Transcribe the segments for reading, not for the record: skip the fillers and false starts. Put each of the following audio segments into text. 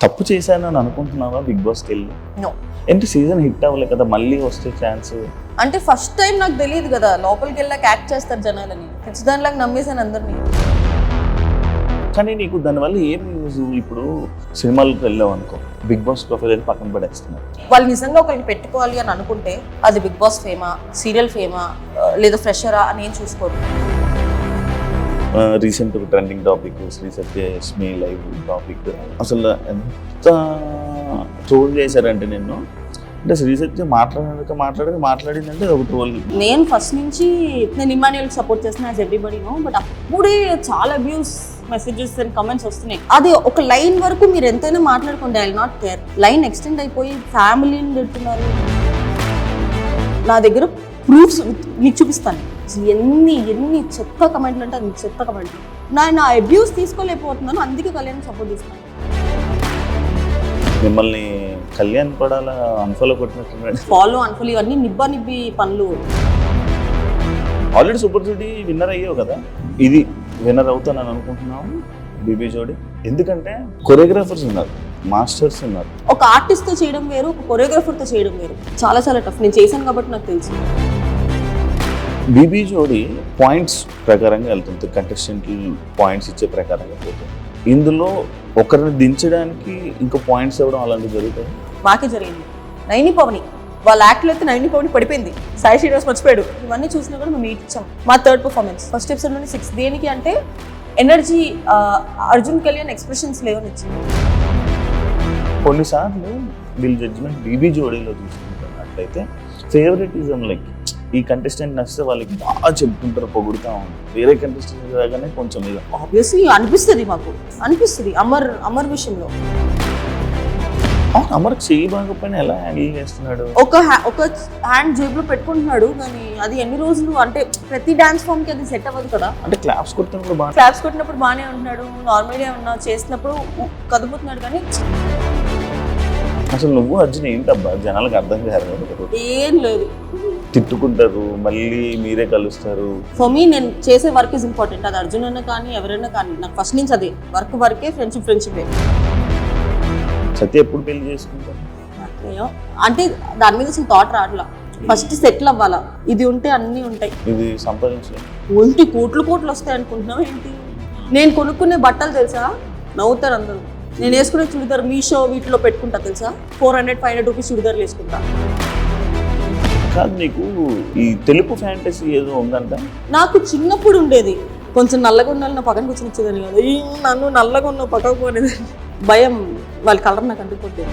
తప్పు చేశానని అనుకుంటున్నావా బిగ్ బాస్కి వెళ్ళి? నో. ఏంటి సీజన్ హిట్ అవ్వలే కదా, మళ్ళీ వస్తే ఛాన్స్? అంటే ఫస్ట్ టైం నాకు తెలియదు కదా, లోపలికి వెళ్ళాక యాక్ట్ చేస్తారు జనాలని, ఖచ్చితంగా నమ్మేశాను అందరినీ. కానీ నీకు దానివల్ల ఏం యూజ్? ఇప్పుడు సినిమాలకు వెళ్ళావు అనుకో, బిగ్ బాస్ ప్రొఫైల్ అని పక్కన పడేస్తున్నారు. వాళ్ళు నిజంగా ఒకరిని పెట్టుకోవాలి అని అనుకుంటే అది బిగ్ బాస్ ఫేమా, సీరియల్ ఫేమా, లేదా ఫ్రెషరా అని ఏం చూసుకోరు. Recent trending topic Shri Satyalakshmi live topic, అసలు ఎంత ట్రోల్ చేశారంటే నిన్ను. అంటే శ్రీ సత్య మాట్లాడిందంటే ఒక ట్రోల్. నేను ఫస్ట్ నుంచి నేను ఇమాన్యుయల్కి సపోర్ట్ చేస్తున్నా యాజ్ ఎవ్రీబడి నో, బట్ అప్పుడే చాలా అబ్యూస్ మెసేజెస్ అండ్ కమెంట్స్ వస్తున్నాయి. అది ఒక లైన్ వరకు మీరు ఎంతైనా మాట్లాడుకోండి, I will not care. Line extend అయిపోయి ఫ్యామిలీని తిడుతున్నారు. నా దగ్గర ప్రూఫ్స్ నీకు చూపిస్తాను. ఎన్ని చెత్త కమెంట్లు అంటే అది చెత్త కమెంట్లు. నా అబ్యూస్ తీసుకోలేకపోతున్నాను, అందుకే కళ్యాణ్ సపోర్ట్ చేస్తున్నాను. మిమ్మల్ని కళ్యాణ్ పడాల అన్ఫాలో కొట్టినట్టున్నాడు. ఫాలో అన్ఫాలో ఇవన్నీ నిబ్బి పనులు. ఆల్రెడీ సూపర్ జోడీ విన్నర్ అయ్యావు కదా, ఇది విన్నర్ అవుతానని అనుకుంటున్నావు బీబీ జోడీ. ఎందుకంటే కొరియోగ్రాఫర్స్ ఉన్నారు, మాస్టర్స్ ఉన్నారు. ఒక ఆర్టిస్ట్తో చేయడం వేరు, ఒక కొరియోగ్రాఫర్తో చేయడం వేరు. చాలా చాలా టఫ్. నేను చేశాను కాబట్టి నాకు తెలుసు. బీబీ జోడీ పాయింట్స్ ప్రకారంగా వెళ్తుంది, కంటెస్టెంట్లు పాయింట్స్ ఇచ్చే ప్రకారంగా పోతుంది. ఇందులో ఒకరిని దించడానికి ఇంకో పాయింట్స్ ఇవ్వడం అలాంటివి జరుగుతాయి. మాకే జరిగింది. నైని పవని వాళ్ళ యాక్ట్లో అయితే నైని పవని పడిపోయింది, సాయి శ్రీనివాస్ మర్చిపోయాడు. ఇవన్నీ చూసినా కూడా మేము ఇచ్చాం. మా థర్డ్ పర్ఫార్మెన్స్ ఫస్ట్ ఎపిసోడ్ నుండి 6. దేనికి అంటే ఎనర్జీ, అర్జున్ కళ్యాణ్ ఎక్స్ప్రెషన్స్ లేవని ఇచ్చింది. కొన్నిసార్లు వీళ్ళ జడ్జిమెంట్ బీబీ జోడీలో చూసుకుంటున్నట్లయితే ఫేవరెటిజం, లైక్ ఈ కంటెస్టెంట్ నచ్చితే వాళ్ళకి బాగా చెప్పుకుంటారు, పొగుడుతూ ఉంటారు. వేరే కంటెస్టెంట్ రాగానే కొంచెం ఇక ఆబ్వియస్లీ అనిపిస్తుంది, మాకు అనిపిస్తుంది. అమర్ విషయంలో అమర్ చెయ్యి బాగపోయినా ఎలా హ్యాండిల్ చేస్తున్నాడు? ఒక హ్యాండ్ జేబులో పెట్టుకుంటున్నాడు, కానీ అది ఎన్ని రోజులు అంటే ప్రతి డాన్స్ ఫామ్ కి అది సెట్ అవ్వదు కదా. అంటే క్లాప్స్ కొడుతున్నప్పుడు బాగా, క్లాప్స్ కొట్టినప్పుడు బాగానే ఉంటున్నాడు, నార్మల్గా ఉన్నా చేసినప్పుడు కదుపుతున్నాడు. కానీ అసలు నువ్వు అర్జున్ ఏంటబ్బా జనాలకు అర్థం కాదు. ఏం లేదు, తిట్టుకుంటారు, మళ్ళీ మీరే కలుస్తారు. ఫర్ మీ నేను చేసే వర్క్ ఇస్ ఇంపార్టెంట్. అది అర్జున్ అయినా కానీ ఎవరైనా కానీ నాకు ఫస్ట్ నుంచి అదే వర్కే, ఫ్రెండ్షిప్. సత్య ఎప్పుడు పెళ్లి చేసుకుంటారు? అంటే దాని మీద అసలు థాట్ రావట్లా. ఫస్ట్ సెటిల్ అవ్వాలా, ఇది ఉంటే అన్నీ ఉంటాయి. ఇది సంపాదించలేదు ఒంటి కోట్లు వస్తాయి అనుకుంటున్నావు ఏంటి? నేను కొనుక్కునే బట్టలు తెలుసా, నవ్వుతారు అందరూ. నేను వేసుకునే చుడిదార్ మీషో వీటిలో పెట్టుకుంటా తెలుసా, 400-500 రూపీస్ చుడిదార్లు వేసుకుంటా. కాదు, నీకు ఈ తెలుపు ఫ్యాంటసీ ఏదో ఉందంట. నాకు చిన్నప్పుడు ఉండేది, కొంచెం నల్లగా ఉండాలి, నా పక్కన కూర్చొని ఇచ్చేదాన్ని కాదు. నన్ను నల్లగా ఉన్న పక్కకు పోనేది భయం, వాళ్ళ కలర్ నాకు అంటుకోలేదు.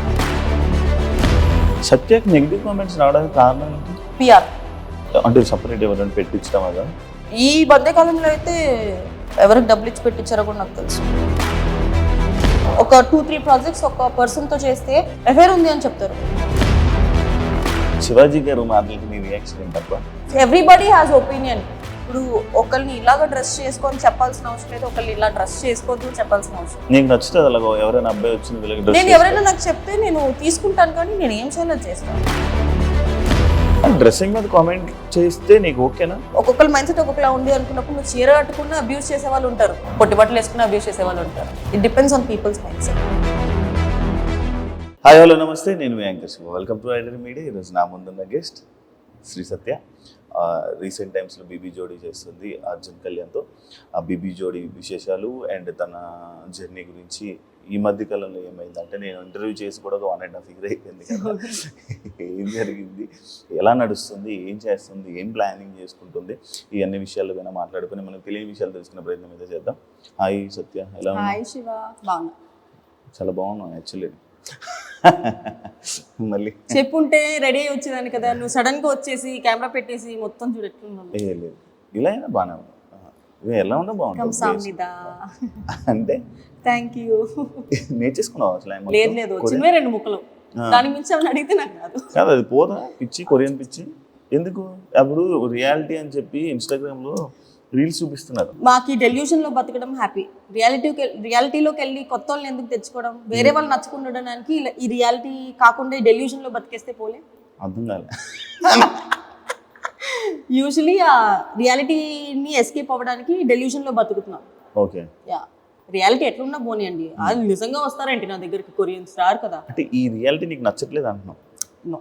సత్యకి నెగిటివ్ కామెంట్స్ రావడానికి కారణం ఏంటి? పిఆర్ అంటే సపరేట్ ఎవరైనా పెట్టించడం కదా. ఈ మధ్యకాలంలో అయితే ఎవరికి డబ్బులు ఇచ్చి పెట్టించారో కూడా నాకు తెలుసు. ఒక 2-3 ప్రాజెక్ట్స్ ఒక పర్సన్తో చేస్తే ఎఫైర్ ఉంది అని చెప్తారు. శివాజీ గారు మాటలకి నీ రియాక్షన్ ఏంటబ్బా? Everybody has opinion. ఇప్పుడు ఒకరిని ఇలాగ డ్రెస్ చేసుకొని చెప్పాల్సిన అవసరం లేదు, ఒకరిని ఇలా డ్రెస్ చేసుకోవద్దు చెప్పాల్సిన అవసరం. నీకు నచ్చుతుంది అలాగో ఎవరైనా అబ్బాయి వచ్చింది నేను ఎవరైనా నాకు చెప్తే నేను తీసుకుంటాను, కానీ నేను ఏం చేయాలో చేస్తాను. డ్రెస్సింగ్ మీద కామెంట్ చేస్తే నీకు ఓకేనా? ఒక్కొక్కరి మైండ్ సెట్ ఒక్కొక్కలా ఉంది అనుకున్నప్పుడు నువ్వు చీర కట్టుకున్న అబ్యూస్ చేసే వాళ్ళు ఉంటారు, పొట్టి బట్టలు వేసుకున్న అబ్యూస్ చేసే వాళ్ళు ఉంటారు. It depends on people's mind set. Hi hello నమస్తే, నేను యాంకర్ శివ. వెల్కమ్ టు ఐడర్ మీడియా. ఈరోజు నా ముందున్న గెస్ట్ శ్రీ సత్య. రీసెంట్ టైమ్స్లో బీబీ జోడీ చేస్తుంది అర్జున్ కళ్యాణ్తో. ఆ బీబీ జోడీ విశేషాలు అండ్ తన జర్నీ గురించి ఈ మధ్య కాలంలో ఏమైందంటే, నేను ఇంటర్వ్యూ చేసి కూడా ఒక 1.5 year అయిపోయింది కదా. ఏం జరిగింది, ఎలా నడుస్తుంది, ఏం చేస్తుంది, ఏం ప్లానింగ్ చేసుకుంటుంది, ఈ అన్ని విషయాలు పైన మాట్లాడుకుని మనం తెలియని విషయాలు తెలుసుకునే ప్రయత్నం అయితే చేద్దాం. హాయ్ సత్య, ఎలా ఉన్నా? హాయ్ శివ, బాగున్నా. చాలా బాగున్నాను యాక్చువల్లీ. మళ్ళీ చెప్పుంటే రెడీ అయ్యి వచ్చేదాన్ని కదా, నువ్వు సడన్ గా వచ్చేసి కెమెరా పెట్టేసి మొత్తం చూడెట్టుకున్నాను. లేదు, ఇలా అయినా బాగానే ఉన్నా, ఎలా ఉన్నా బాగుంటుంది అంటే. Thank you. నేర్చేసుకున్నావు అసలు? లేదు, చిన్నవే 2 ముక్కలు, దాని మించి ఏమైనా అడిగితే నాకు కాదు. అది పోదా పిచ్చి, కొరియన్ పిచ్చి ఎందుకు? అప్పుడు రియాలిటీ అని చెప్పి ఇన్స్టాగ్రామ్లో రీల్స్ చూపిస్తున్నారు. మాకు ఈ డెల్యూషన్ లో బతకడం హ్యాపీ. రియాలిటీలోకి వెళ్ళి కొత్త వాళ్ళని ఎందుకు తెచ్చుకోవడం, వేరే వాళ్ళు నచ్చుకుండడానికి ఈ రియాలిటీ కాకుండా ఈ డెల్యూషన్ లో బతికేస్తే పోలే. అర్థం కాలే. యూజువలీ ఆ రియాలిటీని ఎస్కేప్ అవ్వడానికి డెల్యూషన్ లో బతుకుతున్నాం. ఓకే. యా, రియాలిటీ ఎట్లున్నా పోనీయండి, అది నిజంగా వస్తారేంటి నా దగ్గరికి కొరియన్స్? రారు కదా. అంటే ఈ రియాలిటీ నీకు నచ్చట్లేదు అంటున్నావు. నో,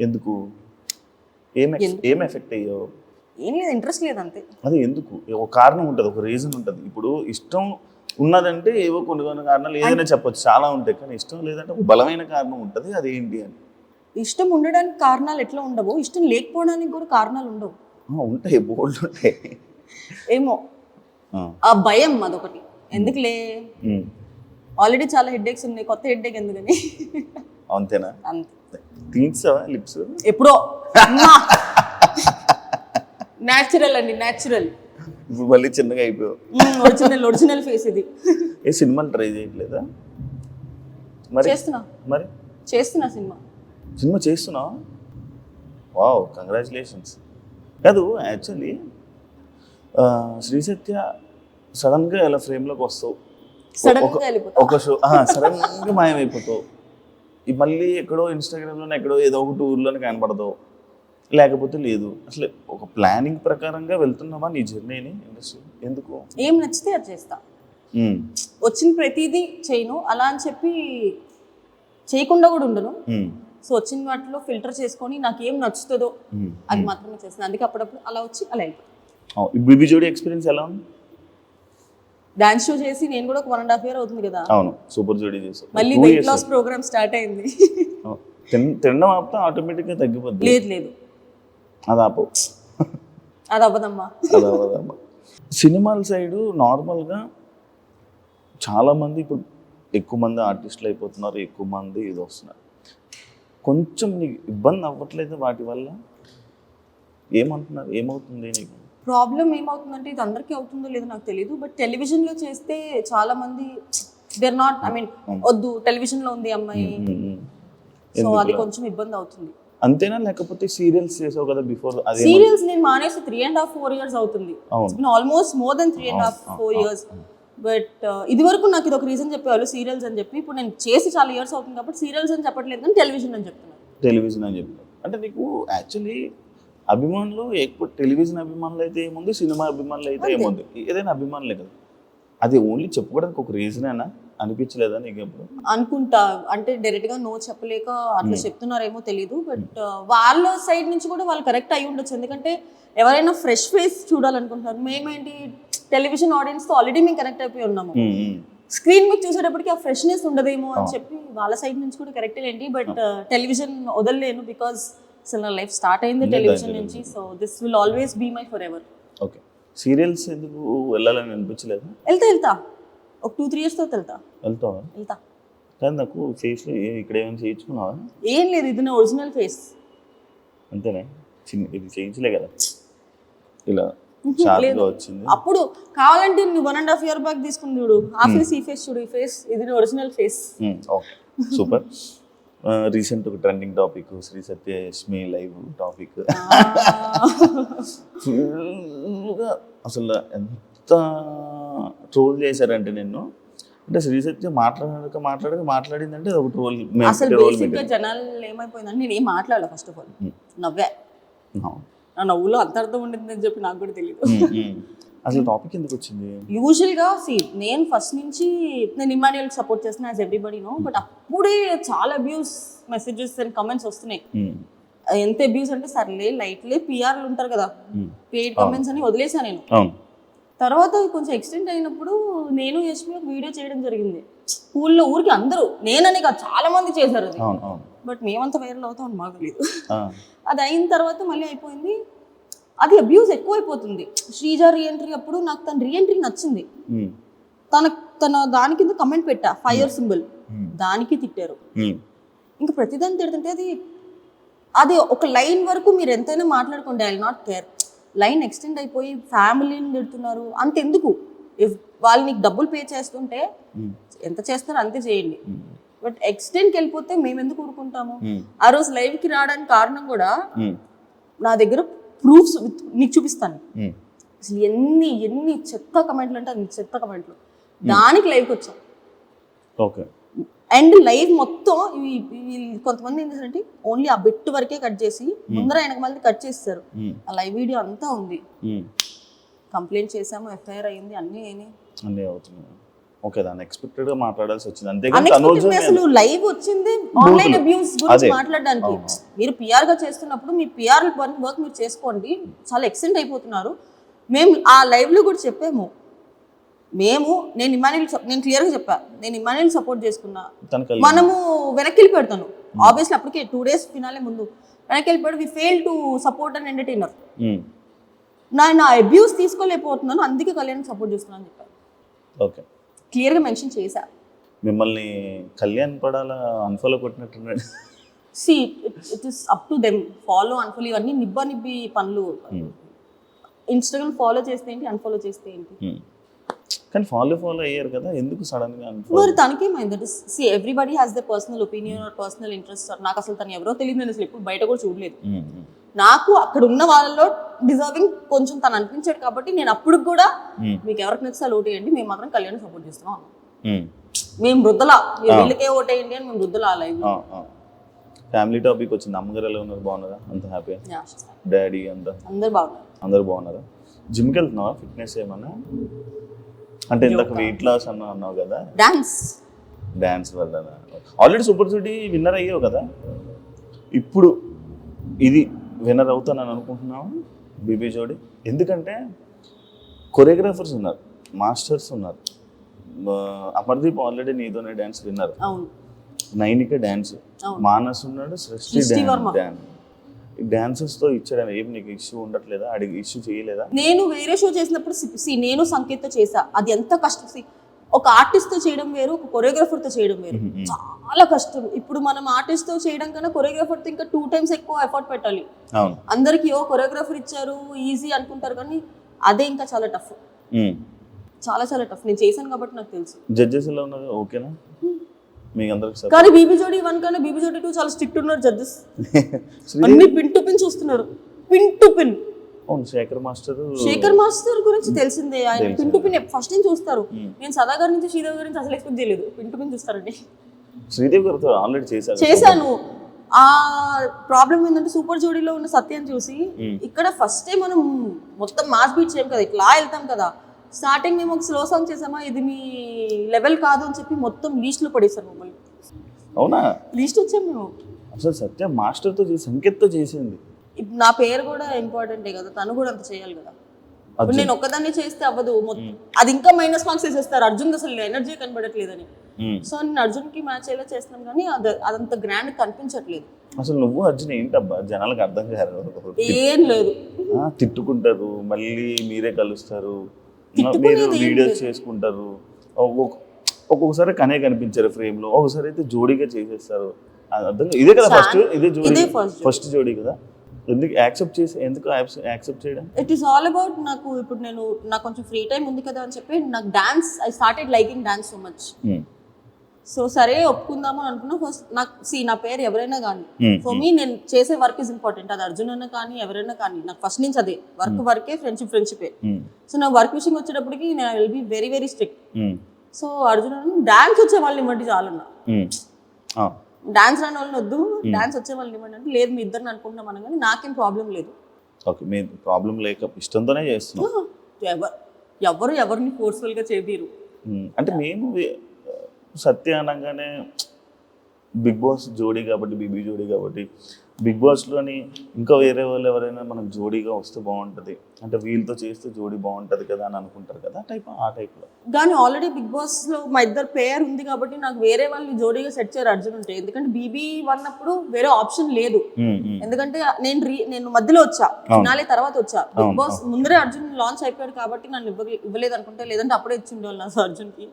ఎందుకు? ఏం ఎఫెక్ట్ అయ్యావు? ఏం లేదు, ఇంట్రెస్ట్ లేదు అంతే. అది ఎందుకు? ఒక కారణం ఉంటుంది, ఒక రీజన్ ఉంటుంది. ఇప్పుడు ఇష్టం ఉన్నదంటే ఏవో కొన్ని కొన్ని కారణాలు ఏదైనా చెప్పొచ్చు, చాలా ఉంటాయి. కానీ ఇష్టం లేదంటే ఒక బలమైన కారణం ఉంటుంది, అది ఏంటి అని. ఇష్టం ఉండడానికి కారణాలు ఎట్లా ఉండవు, ఇష్టం లేకపోవడానికి కూడా కారణాలు ఉండవు. ఉంటాయి, బోల్డ్ ఉంటాయి. ఏమో ఆ భయం అదొకటి. ఎందుకులే, ఆల్రెడీ చాలా హెడ్ఏక్స్ ఉన్నాయి, కొత్త హెడ్ఏక్ ఎందుకని. అంతేనా? అంతే. తీర్చావా లిప్స్? ఎప్పుడో న్యాచురల్ అండి, న్యాచురల్. ఇప్పుడు మళ్ళీ చిన్నగా అయిపోయావు. ఒరిజినల్ ఫేస్ ఇది. ఏ సినిమాలు ట్రై చేయట్లేదా? మరి చేస్తున్నా సినిమా చేస్తున్నావా? Wow, congratulations. కాదు, యాక్చువల్లీ శ్రీ సత్య సడన్గా ఇలా ఫ్రేమ్లోకి వస్తావు, ఒక షో సడన్గా మాయమైపోతావు, మళ్ళీ ఎక్కడో ఇన్స్టాగ్రామ్లోనే ఎక్కడో ఏదో ఒకటి ఊర్లోనే కనపడతావు, లేకపోతే లేదు. అసలు ఒక ప్లానింగ్ ప్రకారంగా వెళ్తున్నావా నీ జర్నీని ఇండస్ట్రీ? ఎందుకు? ఏం నచ్చితే అది చేస్తా, వచ్చిన ప్రతిదీ చేయను అలా అని చెప్పి చేయకుండా కూడా ఉండను. సో వచ్చిన వాటిలో ఫిల్టర్ చేసుకొని నాకు ఏం నచ్చుతుందో అది మాత్రమే చేస్తాను. అందుకే అప్పుడప్పుడు అలా వచ్చి అలా అయిపోతుంది. బీబీ జోడి ఎక్స్పీరియన్స్ ఎలా ఉంది? డాన్స్ షో చేసి నేను కూడా ఒక 1.5 year అవుతుంది కదా. అవును, సూపర్ జోడి చేసి మళ్ళీ వెయిట్ లాస్ ప్రోగ్రామ్ స్టార్ట్ అయింది. తినడం ఆపితే ఆటోమేటిక్గా తగ్గిపోద్ది. లేదు అది ఆపవు, అది అవ్వదమ్మా. సినిమాల సైడు నార్మల్గా చాలామంది ఇప్పుడు ఎక్కువ మంది ఆర్టిస్టులు అయిపోతున్నారు, ఎక్కువ మంది ఇది వస్తున్నారు. కొంచెం నీకు ఇబ్బంది అవ్వట్లేదు వాటి వల్ల? ఏమంటున్నారు, ఏమవుతుంది నీకు ప్రాబ్లం? ఏమవుతుందంటే ఇది అందరికీ అవుతుందో లేదో నాకు తెలియదు, బట్ టెలివిజన్లో చేస్తే చాలా మంది దేర్ నాట్, ఐ మీన్ వద్దు టెలివిజన్లో ఉంది అమ్మాయి, సో అది కొంచెం ఇబ్బంది అవుతుంది. అంతేనా? లేకపోతే సీరియల్స్ చేసావు కదా బిఫోర్? సీరియల్స్ నేను మానేసి 3.5-4 years అవుతుంది, almost more than 3.5-4 years. But ఇది వరకు నాకు ఇది ఒక రీజన్ చెప్పేవాళ్ళు సీరియల్స్ అని చెప్పి. ఇప్పుడు నేను చేసి చాలా ఇయర్స్ అవుతుంది కాబట్టి సీరియల్స్ అని చెప్పట్లేదు, కానీ టెలివిజన్ అని చెప్తున్నాను. టెలివిజన్ అని చెప్తాను. అంటే నీకు యాక్చువల్లీ అభిమానులు ఎక్కువ టెలివిజన్ అభిమానులు అయితే ఏముంది, సినిమా అభిమానులు అయితే ఏముంది, ఏదైనా అభిమానులే కదా. అది ఓన్లీ చెప్పుకోవడానికి ఒక రీజన్ అయినా అనిపించలేదా నీకు ఎప్పుడు? అనుకుంటా, అంటే డైరెక్ట్గా నో చెప్పలేక అట్లా చెప్తున్నారేమో తెలియదు. బట్ వాళ్ళ సైడ్ నుంచి కూడా వాళ్ళు కరెక్ట్ అయి ఉండొచ్చు, ఎందుకంటే ఎవరైనా ఫ్రెష్ ఫేస్ చూడాలనుకుంటున్నారు. మేమేంటి టెలివిజన్ ఆడియన్స్తో ఆల్రెడీ మేము కనెక్ట్ అయిపోయి ఉన్నాము, స్క్రీన్ మీద చూసేటప్పటికి ఆ ఫ్రెష్నెస్ ఉండదేమో అని చెప్పి వాళ్ళ సైడ్ నుంచి కూడా కరెక్టే ఏంటి. బట్ టెలివిజన్ వదలలేను, బికాస్ అసలు నా లైఫ్ స్టార్ట్ అయింది టెలివిజన్ నుంచి. So this will always be my forever. Okay, serials ఎందుకు వెళ్ళాలని అనిపించలేదు? వెళ్తా ఒక 2-3 years వెళ్తా. కానీ నాకు ఫేస్ ఇక్కడ ఏమైనా చేయించుకున్నావా? ఏం లేదు, ఇది నా ఒరిజినల్ ఫేస్. అంతేనా? ఇది చేయించలే కదా ఇలా వచ్చింది. అప్పుడు కావాలంటే నువ్వు 1.5 year బ్యాక్ తీసుకుని చూడు, ఆ ఫేస్ ఈ ఫేస్ చూడు, ఈ ఫేస్ ఇది original face. Okay, super. Recent ఒక ట్రెండింగ్ టాపిక్ శ్రీ సత్య యష్మి లైవ్ టాపిక్. ఫుల్గా అసలు ఎంత ట్రోల్ చేశారంటే నిన్ను. అంటే శ్రీ సత్య మాట్లాడిందంటే ఒక ట్రోల్. అసలు బేసిక్గా జనాలు ఏమైపోయిందంటే నేను ఏం మాట్లాడలే, ఫస్ట్ ఆఫ్ ఆల్ నవ్వా. నా నవ్వులో అంత అర్థం ఉండిందని చెప్పి నాకు కూడా తెలియదు. అసలు టాపిక్ ఎందుకు వచ్చింది? యూజువల్గా నేను ఫస్ట్ నుంచి నేను ఇమాన్యుయల్కి సపోర్ట్ చేస్తున్నా, యాజ్ ఎవ్రీబడి నో. బట్ అప్పుడే చాలా అబ్యూస్ మెసేజెస్ అండ్ కమెంట్స్ వస్తున్నాయి. ఎంత అబ్యూస్ అంటే సర్లే లైట్లే, పిఆర్లు ఉంటారు కదా, పెయిడ్ కమెంట్స్ అని వదిలేసా నేను. తర్వాత కొంచెం ఎక్స్టెండ్ అయినప్పుడు నేను యష్మి ఒక వీడియో చేయడం జరిగింది స్కూల్లో. ఊరికి అందరూ, నేనని కాదు చాలా మంది చేశారు అది, బట్ మేమంతా వైరల్ అవుతాం మాకు తెలియదు. అది అయిన తర్వాత మళ్ళీ అయిపోయింది. అది అబ్యూస్ ఎక్కువైపోతుంది. శ్రీజ రీఎంట్రీ అప్పుడు నాకు తన రీఎంట్రీ నచ్చింది, తన దాని కింద కమెంట్ పెట్టా, ఫైర్ సింబల్, దానికి తిట్టారు. ఇంకా ప్రతిదాన్ని తిడుతుంటే అది ఒక లైన్ వరకు మీరు ఎంతైనా మాట్లాడుకోండి, I will not care. Line extend అయిపోయి ఫ్యామిలీని తిడుతున్నారు, అంతెందుకు? ఇఫ్ వాళ్ళు నీకు డబ్బులు పే చేస్తుంటే ఎంత చేస్తారో అంతే చేయండి, బట్ ఎక్స్టెండ్కి వెళ్ళిపోతే మేము ఎందుకు ఊరుకుంటాము? ఆ రోజు లైవ్కి రావడానికి కారణం కూడా నా దగ్గర ప్రూఫ్స్ నీకు చూపిస్తాను. అసలు ఎన్ని చెత్త కమెంట్లు అంటే అన్ని చెత్త కమెంట్లు, దానికి లైవ్కి వచ్చాం. ఓకే, అండ్ లైవ్ మొత్తం కొంతమంది ఏం చేశారంటే ఓన్లీ ఆ బిట్ వరకే కట్ చేసి ముందర ఆయనకు మళ్ళీ కట్ చేస్తారు. ఆ లైవ్ వీడియో అంతా ఉంది. కంప్లైంట్ చేసాము, ఎఫ్ఐఆర్ అయ్యింది, అన్నీ అవుతున్నాయి. ఓకే దాన్ని ఎక్స్పెక్టెడ్ గా మాట్లాడాల్సి వచ్చింది అంతేగాని అన్ఎక్స్పెక్టెడ్ అసలు లైవ్ వచ్చింది ఆన్లైన్ అబ్యూస్ గురించి అదే. మాట్లాడడానికి. మీరు పిఆర్ గా చేస్తున్నప్పుడు మీ పిఆర్ వర్క్ మీరు చేసుకోండి, చాలా ఎక్స్టెండ్ అయిపోతున్నారు. మేము ఆ లైవ్ లో కూడా చెప్పాము, నేను నేను క్లియర్ గా చెప్పా, నేను ఇమాన్యుయల్ సపోర్ట్ చేసుకున్నా, తనకి మనము వెనక్కి వెళ్ళి పెడతాను ఆబ్వియస్లీ అప్పటికే 2 days ఫినాలే ముందు వెనక్కి వెళ్ళిపోయాడు. We fail to support and entertainer. నా అబ్యూస్ తీసుకోలేకపోతున్నాను, అందుకే కళ్యాణ్ సపోర్ట్ చేస్తున్నాను అని చెప్పాను. ఓకే క్లియర్గా మెన్షన్ చేశా. మిమ్మల్ని కళ్యాణ్ పడాలా అన్ఫాలో కొట్టినట్టున్నాడు. See it is up to them. Follow unfollow ఇవన్నీ నిబ్బి పనులు. ఇన్స్టాగ్రామ్ ఫాలో చేస్తే ఏంటి, అన్ఫాలో చేస్తే ఏంటి. కానీ ఫాలో అయ్యారు కదా, ఎందుకు సడన్ గా మరి తనకేమైంది? That is see everybody has the personal opinion or personal interest. నాకు అసలు తను ఎవరో తెలియదు, నేను అసలు ఎప్పుడు బయట కూడా చూడలేదు. నాకు అక్కడ ఉన్న వాళ్ళలో డిజర్వింగ్ కొంచెం తను అనిపించాడు కాబట్టి నేను అప్పుడు కూడా మీకు ఎవరికి నచ్చితే ఓటేయండి, మేము మాత్రం కళ్యాణ్ సపోర్ట్ చేస్తున్నాం. మేము వృద్ధలా, మీరు వీళ్ళకే ఓటేయండి అని మేము వృద్ధలా లైవ్. ఫ్యామిలీ టాపిక్ వచ్చింది. అమ్మగారు ఎలా ఉన్నారు, బాగున్నారా? అంత హ్యాపీగా? డాడీ అంతా అందరు బాగున్నారా? జిమ్కి వెళ్తున్నావా? ఫిట్నెస్ ఏమన్నా అంటే ఇందాక వెయిట్ లాస్ అన్నావు కదా, డాన్స్ వల్ల ఆల్రెడీ సూపర్ సిటీ విన్నర్ అయ్యావు కదా, ఇప్పుడు ఇది విన్నర్ అవుతానని అనుకుంటున్నావు బీబీ జోడి? ఎందుకంటే కొరియోగ్రాఫర్స్ ఉన్నారు, మాస్టర్స్ ఉన్నారు. అమర్దీప్ ఆల్రెడీ నీతోనే dance winner, Nainika dance, Manas ఉన్నాడు, సృష్టి డాన్స్. డాన్సెస్ తో ఇచ్చాడు, ఏం నీకు ఇష్యూ ఉండట్లేదా? అడిగి ఇష్యూ చేయలేదా? నేను వేరే షో చేసినప్పుడు నేను సంకేత్ చేసా, అది ఎంత కష్టం. ఒక ఆర్టిస్ట్ తో చేయడం వేరు, ఒక కొరియోగ్రాఫర్ తో చేయడం వేరు, చాలా కష్టం. ఇప్పుడు మనం ఆర్టిస్ట్ తో చేయడం కన్నా కొరియోగ్రాఫర్ తో ఇంకా 2 times ఎక్కువ ఎఫర్ట్ పెట్టాలి. అందరికి కొరియోగ్రాఫర్ ఇచ్చారు ఈజీ అనుకుంటారు, కానీ అదే ఇంకా చాలా టఫ్, చాలా టఫ్. నేను చేశాను కాబట్టి నాకు తెలుసు. జడ్జెస్ ఎలా ఉన్నారు? ఓకేనా మీకు అందరికి? కానీ బీబీ జోడి 1 కన్నా బీబీ జోడి 2 చాలా స్ట్రిక్ట్ ఉన్నారు జడ్జెస్. అన్ని పిన్ టు పిన్ చూస్తున్నారు, pin to pin. Shekhar master గురించి తెలిసిందే, ఆయన పిన్ టు పిన్ ఫస్ట్ నుంచి చూస్తారు. నేను సదా గారి నుంచి శ్రీదేవి గురించి అసలు ఎక్స్పెక్ట్ చేయలేదు, పిన్ టు పిన్ చూస్తారండి. శ్రీదేవి గారితో ఆల్రెడీ చేశాను. ఆ ప్రాబ్లం ఏంటంటే సూపర్ జోడీలో ఉన్న సత్యం చూసి ఇక్కడ ఫస్ట్ టైం మనం మొత్తం మాస్ బీట్ చేయం కదా, ఇట్లా వెళ్తాం కదా. స్టార్టింగ్ మేము ఒక స్లో సాంగ్ చేసామా, ఇది మీ లెవెల్ కాదు అని చెప్పి మొత్తం లీస్ట్ లో పడేసారు మమ్మల్ని. అవునా? లీస్ట్ వచ్చాం మేము. అసలు సత్య మాస్టర్ తో సంకేత్ తో చేసింది. నా పేరు కూడా ఇంపార్టెంటే కదా, తను కూడా అంత చేయాలి కదా. ఇప్పుడు నేను ఒక్కదాన్ని చేస్తే అవ్వదు, అది ఇంకా మైనస్ మార్క్స్ వేసేస్తారు. అర్జున్ అసలు ఎనర్జీ కనబడట్లేదని. సో నేను అర్జున్ కి మ్యాచ్ అయ్యేలా చేస్తున్నాం, కానీ అదంత గ్రాండ్ కనిపించట్లేదు. అసలు నువ్వు అర్జున్ ఏంటబ్బా జనాలకు అర్థం కాదు. ఏం లేదు, తిట్టుకుంటారు, మళ్ళీ మీరే కలుస్తారు, మీరు వీడియోస్ చేసుకుంటారు, ఒక్కొక్కసారి కనే కనిపించారు ఫ్రేమ్ లో, ఒకసారి అయితే జోడీగా చేసేస్తారు. అర్థం ఇదే కదా ఫస్ట్ జోడీ కదా. ఎందుకు యాక్సెప్ట్ చేయడం? ఇట్ ఈస్ ఆల్ అబౌట్ నాకు కొంచెం ఫ్రీ టైం ఉంది కదా అని చెప్పి నాకు dance, I started liking dance so much. So సరే ఒప్పుకుందాము అనుకున్నా. ఫస్ట్ నా పేరు ఎవరైనా కానీ ఫర్ మీ నేను చేసే వర్క్ ఇస్ ఇంపార్టెంట్. అది అర్జున్ అన్న కానీ ఎవరైనా కానీ, నాకు ఫస్ట్ నుంచి అదే వర్కే, ఫ్రెండ్షిపే. సో నా వర్క్ విషయం వచ్చేటప్పటికి నేను will be very very strict. So Arjun అన్న డాన్స్ వచ్చే వాళ్ళని ఇవ్వండి చాలన్నా, డాన్స్ రాని వాళ్ళని వద్దు, డాన్స్ వచ్చే వాళ్ళని ఇవ్వండి అంటే, లేదు మీ ఇద్దరిని అనుకుంటున్నాం అన్న, కానీ నాకేం ప్రాబ్లం లేదు. ఓకే, మీ ప్రాబ్లం లేక ఇష్టంతోనే చేస్తున్నాం. ఎవరిని ఫోర్స్ఫుల్ గా చేయరు. అంటే మేము సత్య అనగానే బిగ్ బాస్ జోడీ కాబట్టి, బీబీ జోడీ కాబట్టి, బిగ్ బాస్లోని ఇంకా వేరే వాళ్ళు ఎవరైనా మనకు జోడీగా వస్తే బాగుంటుంది, అంటే వీళ్ళతో చేస్తే జోడీ బాగుంటుంది కదా అని అనుకుంటారు కదా, ఆ టైప్లో. కానీ ఆల్రెడీ బిగ్ బాస్లో మా ఇద్దరు పేర్ ఉంది కాబట్టి నాకు వేరే వాళ్ళు జోడీగా సెట్ చేయరు అర్జున్ ఉంటే. ఎందుకంటే బీబీ అన్నప్పుడు వేరే ఆప్షన్ లేదు. ఎందుకంటే నేను మధ్యలో వచ్చా, ఫినాలే తర్వాత వచ్చా. బిగ్ బాస్ ముందరే అర్జున్ లాంచ్ అయిపోయాడు కాబట్టి నన్ను ఇవ్వలేదు అనుకుంటే, లేదంటే అప్పుడే ఇచ్చిండేవాళ్ళు నా అర్జున్కి.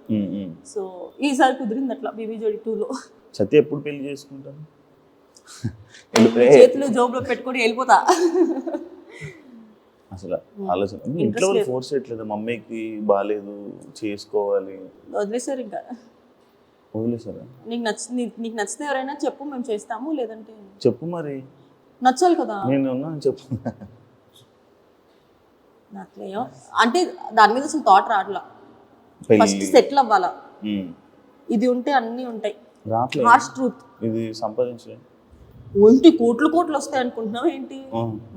సో ఈసారి కుదిరింది అట్లా బీబీ జోడీ 2లో. సత్య ఎప్పుడు పెళ్లి చేసుకుంటాను? చేతులు జోబులో పెట్టుకొని వెళ్ళిపోతా. అసలు ఆలోచన ఇంట్లో వాళ్ళు ఫోర్స్ చేయట్లేదు, మమ్మీకి బాగాలేదు చేసుకోవాలి, వదిలేసారు. ఇంకా వదిలేసారా? నీకు నచ్చితే ఎవరైనా చెప్పు, మేము చేస్తాము, లేదంటే చెప్పు. మరి నచ్చాలి కదా, నేను ఉన్నాను చెప్పు. నచ్చలేయో అంటే దాని మీద అసలు థాట్ రావట్లా. ఫస్ట్ సెటిల్ అవ్వాలా, ఇది ఉంటే అన్నీ ఉంటాయి. హార్ష్ ట్రూత్, ఇది సంపాదించలేదు. ఏంటి కోట్లు వస్తాయి అనుకుంటున్నావు ఏంటి?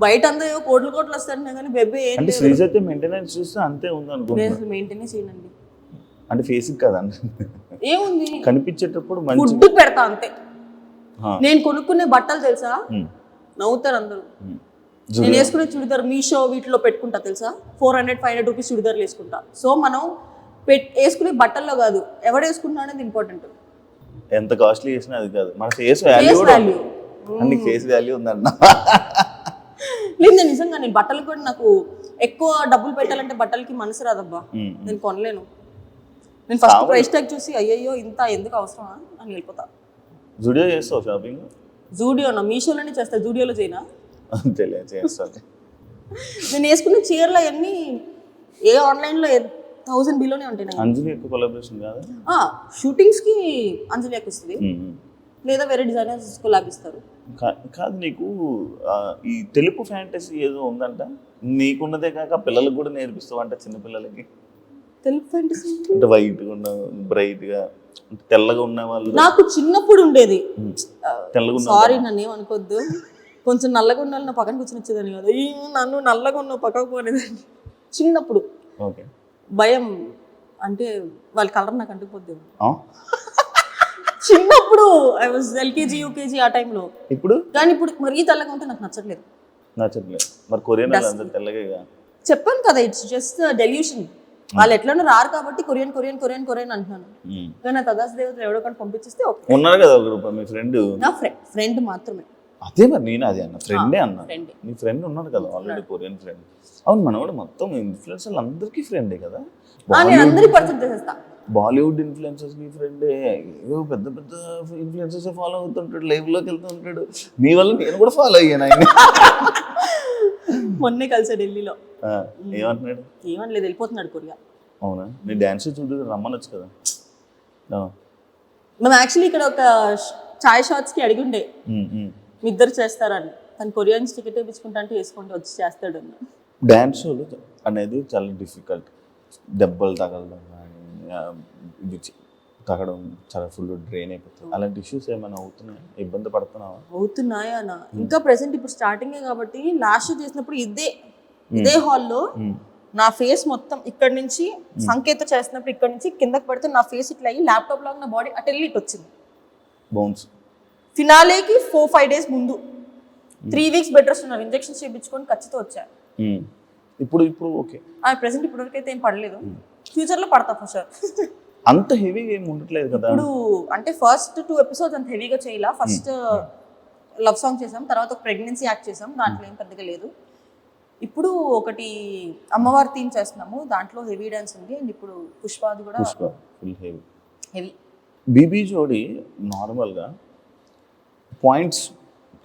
బయట అంతా కోట్లు వస్తాయి అంటున్నా, కానీ బెబ్బే ఏం శ్రీజత్య మెయింటెనెన్స్ చూస్తే అంతే ఉంది అనుకుంటున్నా. మెయింటెనెన్స్ చేయండి. అంటే ఫేస్కి కదండి, ఏముంది కనిపించేటప్పుడు మంచి ఫుడ్ పెడతా అంతే. ఆ. నేను కొనుక్కునే బట్టలు తెలుసా, ఉమ్, నవ్వుతారు అందరూ. ఉమ్. నేను వేసుకునే చుడిదార్ మీషో వీటిలో పెట్టుకుంటా తెలుసా, 400-500 రూపీస్ చుడిదార్లు వేసుకుంటా. సో మనం వేసుకునే బట్టల్లో కాదు, ఎవడు వేసుకుంటా అనేది ఇంపార్టెంట్. ఎంత కాస్ట్లీ చేసినా అది కాదు, మన ఫేస్ వాల్యూ కూడా వాల్యూ అన్ని ఫేస్ వాల్యూ ఉందన్న. లేదు, నేను నిజంగా నేను బట్టలు కూడా నాకు ఎక్కువ డబ్బులు పెట్టాలంటే బట్టలకి మనసు రాదబ్బా, నేను కొనలేను. నేను ఫస్ట్ ప్రైస్ ట్యాగ్ చూసి అయ్యయ్యో ఇంత ఎందుకు అవసరమా అని వెళ్ళిపోతా. జూడియో చేస్తావు షాపింగ్? జూడియోనా, మీషోలోనే చేస్తా, జూడియోలో చేయనా? తెలియదు, చేస్తాను. నేను వేసుకున్న చీరలు అవన్నీ ఏ ఆన్లైన్లో 1000 బిలోనే ఉంటాయి. అంజలి యొక్క కొలాబరేషన్ కాదు, షూటింగ్స్కి అంజలి వస్తుంది, లేదా వేరే డిజైనర్స్ కొలాబ్ ఇస్తారు. కాదు నీకు ఈ తెలుపు ఫ్యాంటసీ ఏదో ఉందంట, నీకున్నదే కాక పిల్లలకు కూడా నేర్పిస్తావు అంట, చిన్నపిల్లలకి. తెలుపు ఫ్యాంటసీ అంటే వైట్గా ఉన్న, బ్రైట్గా, తెల్లగా ఉన్న వాళ్ళు. నాకు చిన్నప్పుడు ఉండేది. తెల్లగా ఉన్న సారీ నన్ను ఏమనుకోవద్దు, కొంచెం నల్లగా ఉన్న నా పక్కన కూర్చొని వచ్చేదాన్ని కదా, నన్ను నల్లగా ఉన్న పక్కకు పోనేదాన్ని చిన్నప్పుడు. ఓకే, భయం అంటే వాళ్ళ కలర్ నాకు అంటుకుపోద్ది. చిన్నప్పుడు ఐ వాజ్ LKG UKG ఆ టైంలో. ఇప్పుడు కానీ ఇప్పుడు మరీ తెల్లగా ఉంటే నాకు నచ్చట్లేదు. నచ్చట్లేదు మరి, కొరియన్ అందరూ తెల్లగా. చెప్పాను కదా, ఇట్స్ జస్ట్ డెల్యూషన్. వాళ్ళు ఎట్లనో రారు కాబట్టి కొరియన్ కొరియన్ కొరియన్ కొరియన్ అంటున్నాను. కానీ నా తదాస్ దేవతలు ఎవడో కానీ పంపించేస్తే ఓకే. ఉన్నారు కదా ఒక గ్రూప్, మీ ఫ్రెండ్. నా ఫ్రెండ్ మాత్రమే. అదే మరి నేను అదే అన్న, ఫ్రెండే అన్న. ఫ్రెండ్, నీ ఫ్రెండ్ ఉన్నాడు కదా ఆల్రెడీ, కొరియన్ ఫ్రెండ్. అవును, మన కూడా మొత్తం ఇన్ఫ్లుయెన్సర్లు అందరికీ ఫ్రెండే కదా. నేను అందరికి పరిచయం చేసేస్తా. బాలీవుడ్ ఇన్ఫ్లుయెన్సర్స్ కి ఫ్రెండే, ఏదో పెద్ద పెద్ద ఇన్ఫ్లుయెన్సర్స్ ఫాలో అవుతుంటాడు, లైవ్ లోకి వెళ్తూ ఉంటాడు. నీ వల్ల నేను కూడా ఫాలో అయ్యాను ఆయన. మొన్నే కలిసా ఢిల్లీలో. ఏమంటున్నాడు? ఏమనలేదు, వెళ్ళిపోతున్నాడు కొరియా. అవునా, నీ డాన్స్ చూడు, రమ్మనొచ్చు కదా. మేము యాక్చువల్లీ ఇక్కడ ఒక చాయ్ షాట్స్కి అడిగి ఉండే మీ ఇద్దరు చేస్తారని. తను కొరియన్స్ టికెట్ వేయించుకుంటా అంటే వేసుకుంటూ వచ్చి చేస్తాడు అన్న. డ్యాన్స్ షోలు అనేది చాలా డిఫికల్ట్, దెబ్బలు తగలడం కానీ ఇది తగ్గడం చాలా ఫుల్ డ్రైన్ అయిపోతుంది. అలాంటి ఇష్యూస్ ఏమైనా అవుతున్నాయా, ఇబ్బంది పడుతున్నావా? అవుతున్నాయా అన్న, ఇంకా ప్రెసెంట్ ఇప్పుడు స్టార్టింగే కాబట్టి. లాస్ట్ చేసినప్పుడు ఇదే హాల్లో నా ఫేస్ మొత్తం ఇక్కడ నుంచి సంకేత చేసినప్పుడు ఇక్కడ నుంచి కిందకి పడితే నా ఫేస్ ఇట్లా అయ్యి ల్యాప్టాప్ లాగా నా బాడీ అటు వెళ్ళి ఇటు వచ్చింది. బౌన్స్ ఫినాలేకి 4-5 డేస్ ముందు 3 వీక్స్ బెడ్ రెస్ట్ ఉన్నారు, ఇంజెక్షన్స్ చేయించుకొని ఖచ్చితంగా వచ్చాను. ఇప్పుడు ఓకే, ప్రెసెంట్ ఇప్పటివరకు అయితే ఏం పడలేదు, ఫ్యూచర్లో పడతా ఫర్ షూర్. అంత హెవీగా ఏమి ఉండట్లేదు కదా ఇప్పుడు. అంటే ఫస్ట్ 2 ఎపిసోడ్స్ అంత హెవీగా చేయాల. ఫస్ట్ లవ్ సాంగ్ చేసాం, తర్వాత ఒక ప్రెగ్నెన్సీ యాక్ట్ చేసాం, దాంట్లో ఏం పెద్దగా లేదు. ఇప్పుడు ఒకటి అమ్మవారి థీమ్ చేస్తున్నాము, దాంట్లో హెవీ డాన్స్ ఉంది. అండ్ ఇప్పుడు పుష్పాది కూడా ఫుల్ హెవీ. బీబీ జోడి నార్మల్గా పాయింట్స్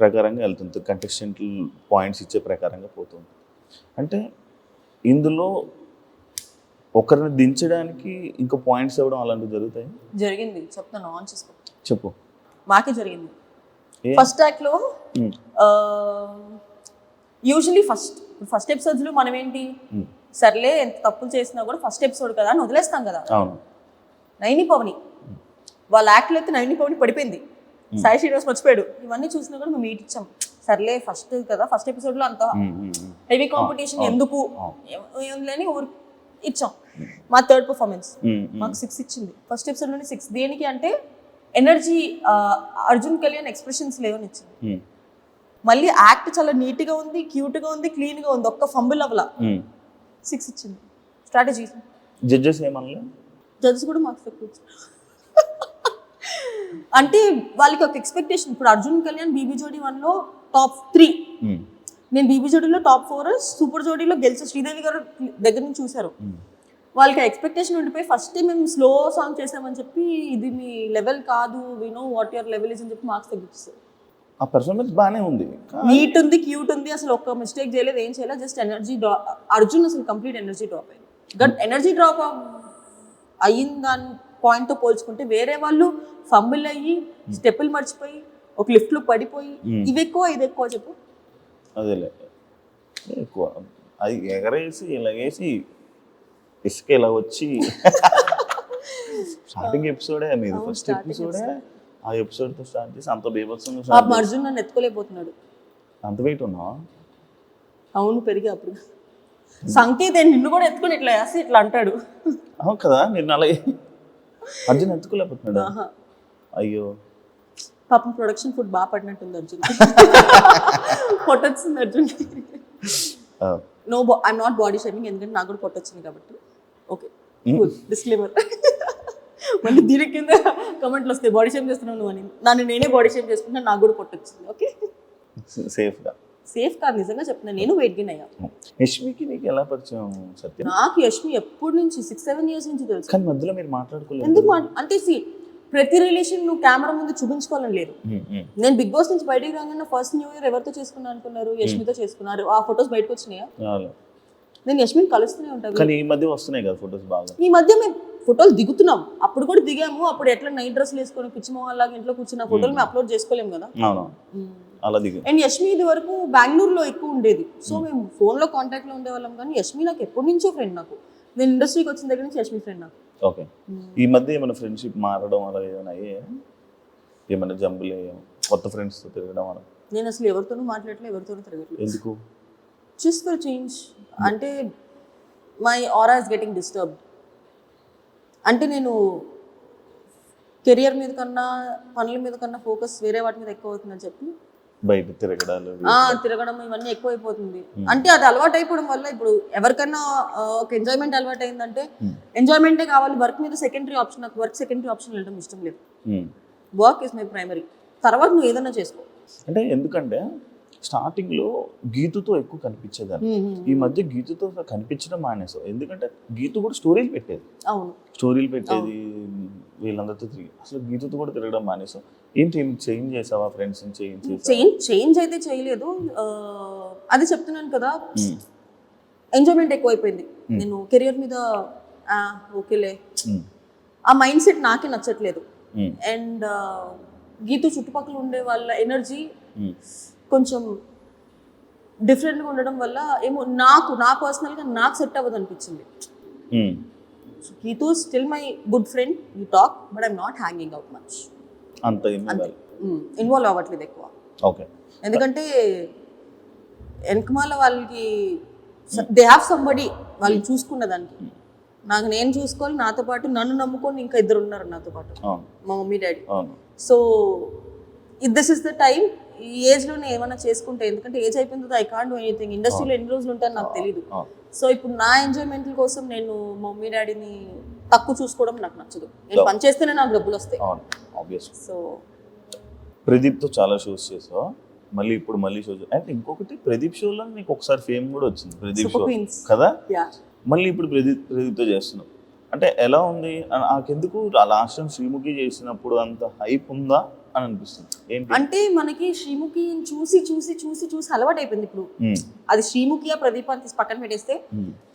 ప్రకారంగా వెళ్తుంది, కంటెస్టెంట్ పాయింట్స్ ఇచ్చే ప్రకారంగా పోతుంది. అంటే ఇందులో ఒకరిని దించడానికి ఇంకా పాయింట్స్ ఇవ్వడం అలాంటివి జరుగుతాయి? జరిగింది, చెప్తాను, ఆన్ చేసుకో. చెప్పు. మాకే జరిగింది. ఫస్ట్ యాక్ట్లో యూజువలీ ఫస్ట్ ఎపిసోడ్స్లో మనం ఏంటి, సర్లే ఎంత తప్పులు చేసినా కూడా ఫస్ట్ ఎపిసోడ్ కదా అని వదిలేస్తాం కదా. నైని పవని వాళ్ళ యాక్ట్లో అయితే నైని పవని పడిపోయింది, సాయి శ్రీనివాస్ మర్చిపోయాడు, ఇవన్నీ చూసినా కూడా మేము మీట్ ఇచ్చాం. సర్లే ఫస్ట్ కదా, ఫస్ట్ ఎపిసోడ్లో అంత హెవీ కాంపిటీషన్ ఎందుకు లేని ఊరు ఇచ్చాం. మా థర్డ్ పర్ఫార్మెన్స్ మాకు 6 ఇచ్చింది. ఫస్ట్ ఎపిసోడ్లోనే 6. దేనికి అంటే ఎనర్జీ, అర్జున్ కళ్యాణ్ ఎక్స్ప్రెషన్స్ లేవని ఇచ్చింది. మళ్ళీ యాక్ట్ చాలా నీట్గా ఉంది, క్యూట్గా ఉంది, క్లీన్గా ఉంది, ఒక్క ఫంబుల్ అవ్వలా 6 ఇచ్చింది. స్ట్రాటజీ. జడ్జెస్ ఏమన్నా? జడ్జెస్ కూడా మార్క్స్ తక్కువ ఇచ్చారు. అంటే వాళ్ళకి ఒక ఎక్స్పెక్టేషన్. ఇప్పుడు అర్జున్ కళ్యాణ్ బీబీ జోడీ 1లో టాప్ 3, నేను బీబీ జోడీలో టాప్ 4, సూపర్ జోడీలో గెలిచి శ్రీదేవి గారు దగ్గర నుంచి చూశారు. వాళ్ళకి ఎక్స్పెక్టేషన్ ఉండిపోయి ఫస్ట్ మేము స్లో సాంగ్ చేసామని చెప్పి ఇది మీ లెవెల్ కాదు, we know what your level is అని చెప్పి మార్క్స్ తగ్గిస్తారు. ఆ పర్ఫార్మెన్స్ బాగానే ఉంది, నీట్ ఉంది, క్యూట్ ఉంది, అసలు ఒక్క మిస్టేక్ చేయలేదు, ఏం చేయలేదు, జస్ట్ ఎనర్జీ డ్రాప్. అర్జున్ అసలు కంప్లీట్ ఎనర్జీ డ్రాప్ అయింది. బట్ ఎనర్జీ డ్రాప్ అయిన దాని పాయింట్తో పోల్చుకుంటే వేరే వాళ్ళు ఫంబుల్ అయ్యి స్టెప్పులు మర్చిపోయి ఒక లిఫ్ట్లో పడిపోయి ఇవి ఎక్కువ, ఇది ఎక్కువ చెప్పు. అదేలే ఎక్కువ, అది ఎగరేసి ఇలాగేసి ఇసుక ఇలా వచ్చి స్టార్టింగ్ ఎపిసోడే మీది, ఫస్ట్ ఎపిసోడే ఆ ఎపిసోడ్తో స్టార్ట్ చేసి అంత బీభత్సంగా. అర్జున్ నన్ను ఎత్తుకోలేకపోతున్నాడు. అంత వెయిట్ ఉన్నావా? అవును, పెరిగా అప్పుడు. సంకేత్ నిన్ను కూడా ఎత్తుకుని ఇట్లా వేసి ఇట్లా అంటాడు. అవును కదా, నేను అలాగే అర్జున్ ఎత్తుకోలేకపోతున్నాడు. ఆహా. అయ్యో పాపం ప్రొడక్షన్ ఫుడ్ బాగా పడినట్టుంది అర్జున్. పొట్టొచ్చింది అర్జున్కి. No, I'm not body shaming, ఎందుకంటే నాకు కూడా పొట్టొచ్చింది కాబట్టి. Okay, disclaimer. మళ్ళీ దీని కింద కమెంట్లు వస్తాయి, బాడీ షేమ్ చేస్తున్నావు నువ్వు అని. నన్ను నేనే బాడీ షేమ్ చేసుకుంటున్నా, నాకు కూడా పొట్టొచ్చింది. ఓకే, సేఫ్గా. సేఫ్ కాదు, నిజంగా చెప్తున్నా, నేను వెయిట్ గెయిన్ అయ్యా. యష్మికి నీకు ఎలా పరిచయం సత్యం? నాకు యష్మి ఎప్పటి నుంచి 6-7 years నుంచి తెలుసు. కానీ మధ్యలో మీరు మాట్లాడుకోలేదు ఎందుకు అంటే ప్రతి రిలేషన్ నువ్వు కెమెరా ముందు చూపించుకోవాలని లేదు. నేను బిగ్ బాస్ నుంచి బయటికి రాగానే ఫస్ట్ న్యూ ఇయర్ ఎవరితో చేసుకున్నా అనుకున్నారు? యష్మితో చేసుకున్నారు. ఆ ఫొటోస్ బయటకు వచ్చినాయా? నేను యష్మిని కలుస్తూనే ఉంటాను. కానీ ఈ మధ్య వస్తున్నాయి కదా ఫొటోస్ బాగా. ఈ మధ్య మేము ఫోటోలు దిగుతున్నాం, అప్పుడు కూడా దిగాము. అప్పుడు ఎట్లా నైట్ డ్రెస్లు వేసుకొని పిచ్చి మొహాల్లాగా ఇంట్లో కూర్చున్న ఫోటోలు మేము అప్లోడ్ చేసుకోలేము కదా. అలా దిగు. అండ్ యష్మి ఇది వరకు బెంగళూరులో ఎక్కువ ఉండేది, సో మేము ఫోన్లో కాంటాక్ట్లో ఉండేవాళ్ళం. కానీ యష్మి నాకు ఎప్పటి నుంచో ఫ్రెండ్. నాకు నేను ఇండస్ట్రీకి వచ్చిన దగ్గర నుంచి యష్మి ఫ్రెండ్ నాకు. ఓకే, ఈ మధ్య ఏమైనా ఫ్రెండ్షిప్ మారడం అలా ఏమైనా ఏమైనా జంబులు కొత్త ఫ్రెండ్స్తో తిరగడం అలా? నేను అసలు ఎవరితోనూ మాట్లాడలేదు, ఎవరితోనూ తిరగట్లేదు. ఎందుకు? Just for change. అంటే my aura is getting disturbed. అంటే నేను కెరియర్ మీద కన్నా పనుల మీద కన్నా ఫోకస్ వేరే వాటి మీద ఎక్కువ అవుతుందని చెప్పి బయట తిరగడాలు తిరగడం ఇవన్నీ ఎక్కువైపోతుంది. అంటే అది అలవాటు అయిపోవడం వల్ల ఇప్పుడు ఎవరికైనా ఒక ఎంజాయ్మెంట్ అలవాటు అయిందంటే ఎంజాయ్మెంటే కావాలి, వర్క్ మీద సెకండరీ ఆప్షన్. నాకు వర్క్ సెకండరీ ఆప్షన్ వెళ్ళడం ఇష్టం లేదు. వర్క్ ఇస్ మై ప్రైమరీ, తర్వాత నువ్వు ఏదైనా చేసుకో. అంటే ఎందుకంటే స్టార్టింగ్లో గీతుతో ఎక్కువ కనిపించేదాన్ని, ఈ మధ్య గీతుతో కనిపించడం మానేసావు. ఎందుకంటే గీతు కూడా స్టోరీలు పెట్టేది. అవును, స్టోరీలు పెట్టేది, వీళ్ళందరితో తిరిగి. అసలు గీతుతో కూడా తిరగడం మానేసావు. ఏంటి చేంజ్ చేసావా? ఫ్రెండ్స్ చేంజ్ అయితే చేయలేదు. అది చెప్తున్నాను కదా, ఎంజాయ్మెంట్ ఎక్కువైపోయింది. నేను కెరియర్ మీద ఓకేలే, ఆ మైండ్ సెట్ నాకే నచ్చట్లేదు. అండ్ గీతు చుట్టుపక్కల ఉండే వాళ్ళ ఎనర్జీ కొంచెం డిఫరెంట్గా ఉండడం వల్ల ఏమో నా పర్సనల్గా నాకు సెట్ అవ్వదు అనిపించింది. Geethu still my good friend, you talk, but I'm not hanging out much. అంతే ఇన్వాల్వ్ అవ్వట్లేదు ఎక్కువ. ఓకే, ఎందుకంటే వెనకమాల వాళ్ళకి దే హ్యావ్ సంబడి, వాళ్ళని చూసుకున్న దానికి. నాకు నేను చూసుకోవాలి, నాతో పాటు నన్ను నమ్ముకొని ఇంకా 2 ఉన్నారు నాతో పాటు, మా mummy daddy. So this is the time. ఈ ఏజ్లోనే ఏమైనా చేసుకుంటే, ఎందుకంటే ఏజ్ అయిపోయింది, ఐ కాంట్ డూ ఎనీథింగ్. ఇండస్ట్రీలో ఎన్ని రోజులు ఉంటాను నాకు తెలియదు. సో ఇప్పుడు నా ఎంజాయ్మెంట్ కోసం నేను మమ్మీ డాడీని తక్కువ చూసుకోవడం నాకు నచ్చదు. నేను పని చేస్తేనే నాకు డబ్బులు వస్తాయి. సో ప్రదీప్తో చాలా షోస్ చేసావు, మళ్ళీ ఇప్పుడు మళ్ళీ షోస్. అంటే ఇంకొకటి, ప్రదీప్ షోలో నీకు ఒకసారి ఫేమ్ కూడా వచ్చింది, ప్రదీప్ షో కదా. మళ్ళీ ఇప్పుడు ప్రదీప్తో చేస్తున్నావు. అంటే ఎలా ఉంది? నాకెందుకు లాస్ట్ టైం శ్రీముఖి చేసినప్పుడు అంత హైప్ ఉందా అని అనిపిస్తుంది. ఏంటి అంటే మనకి శ్రీముఖి చూసి చూసి చూసి చూసి అలవాటు అయిపోయింది. ఇప్పుడు అది శ్రీముఖియా ప్రదీప్ అని తీసి పక్కన పెట్టేస్తే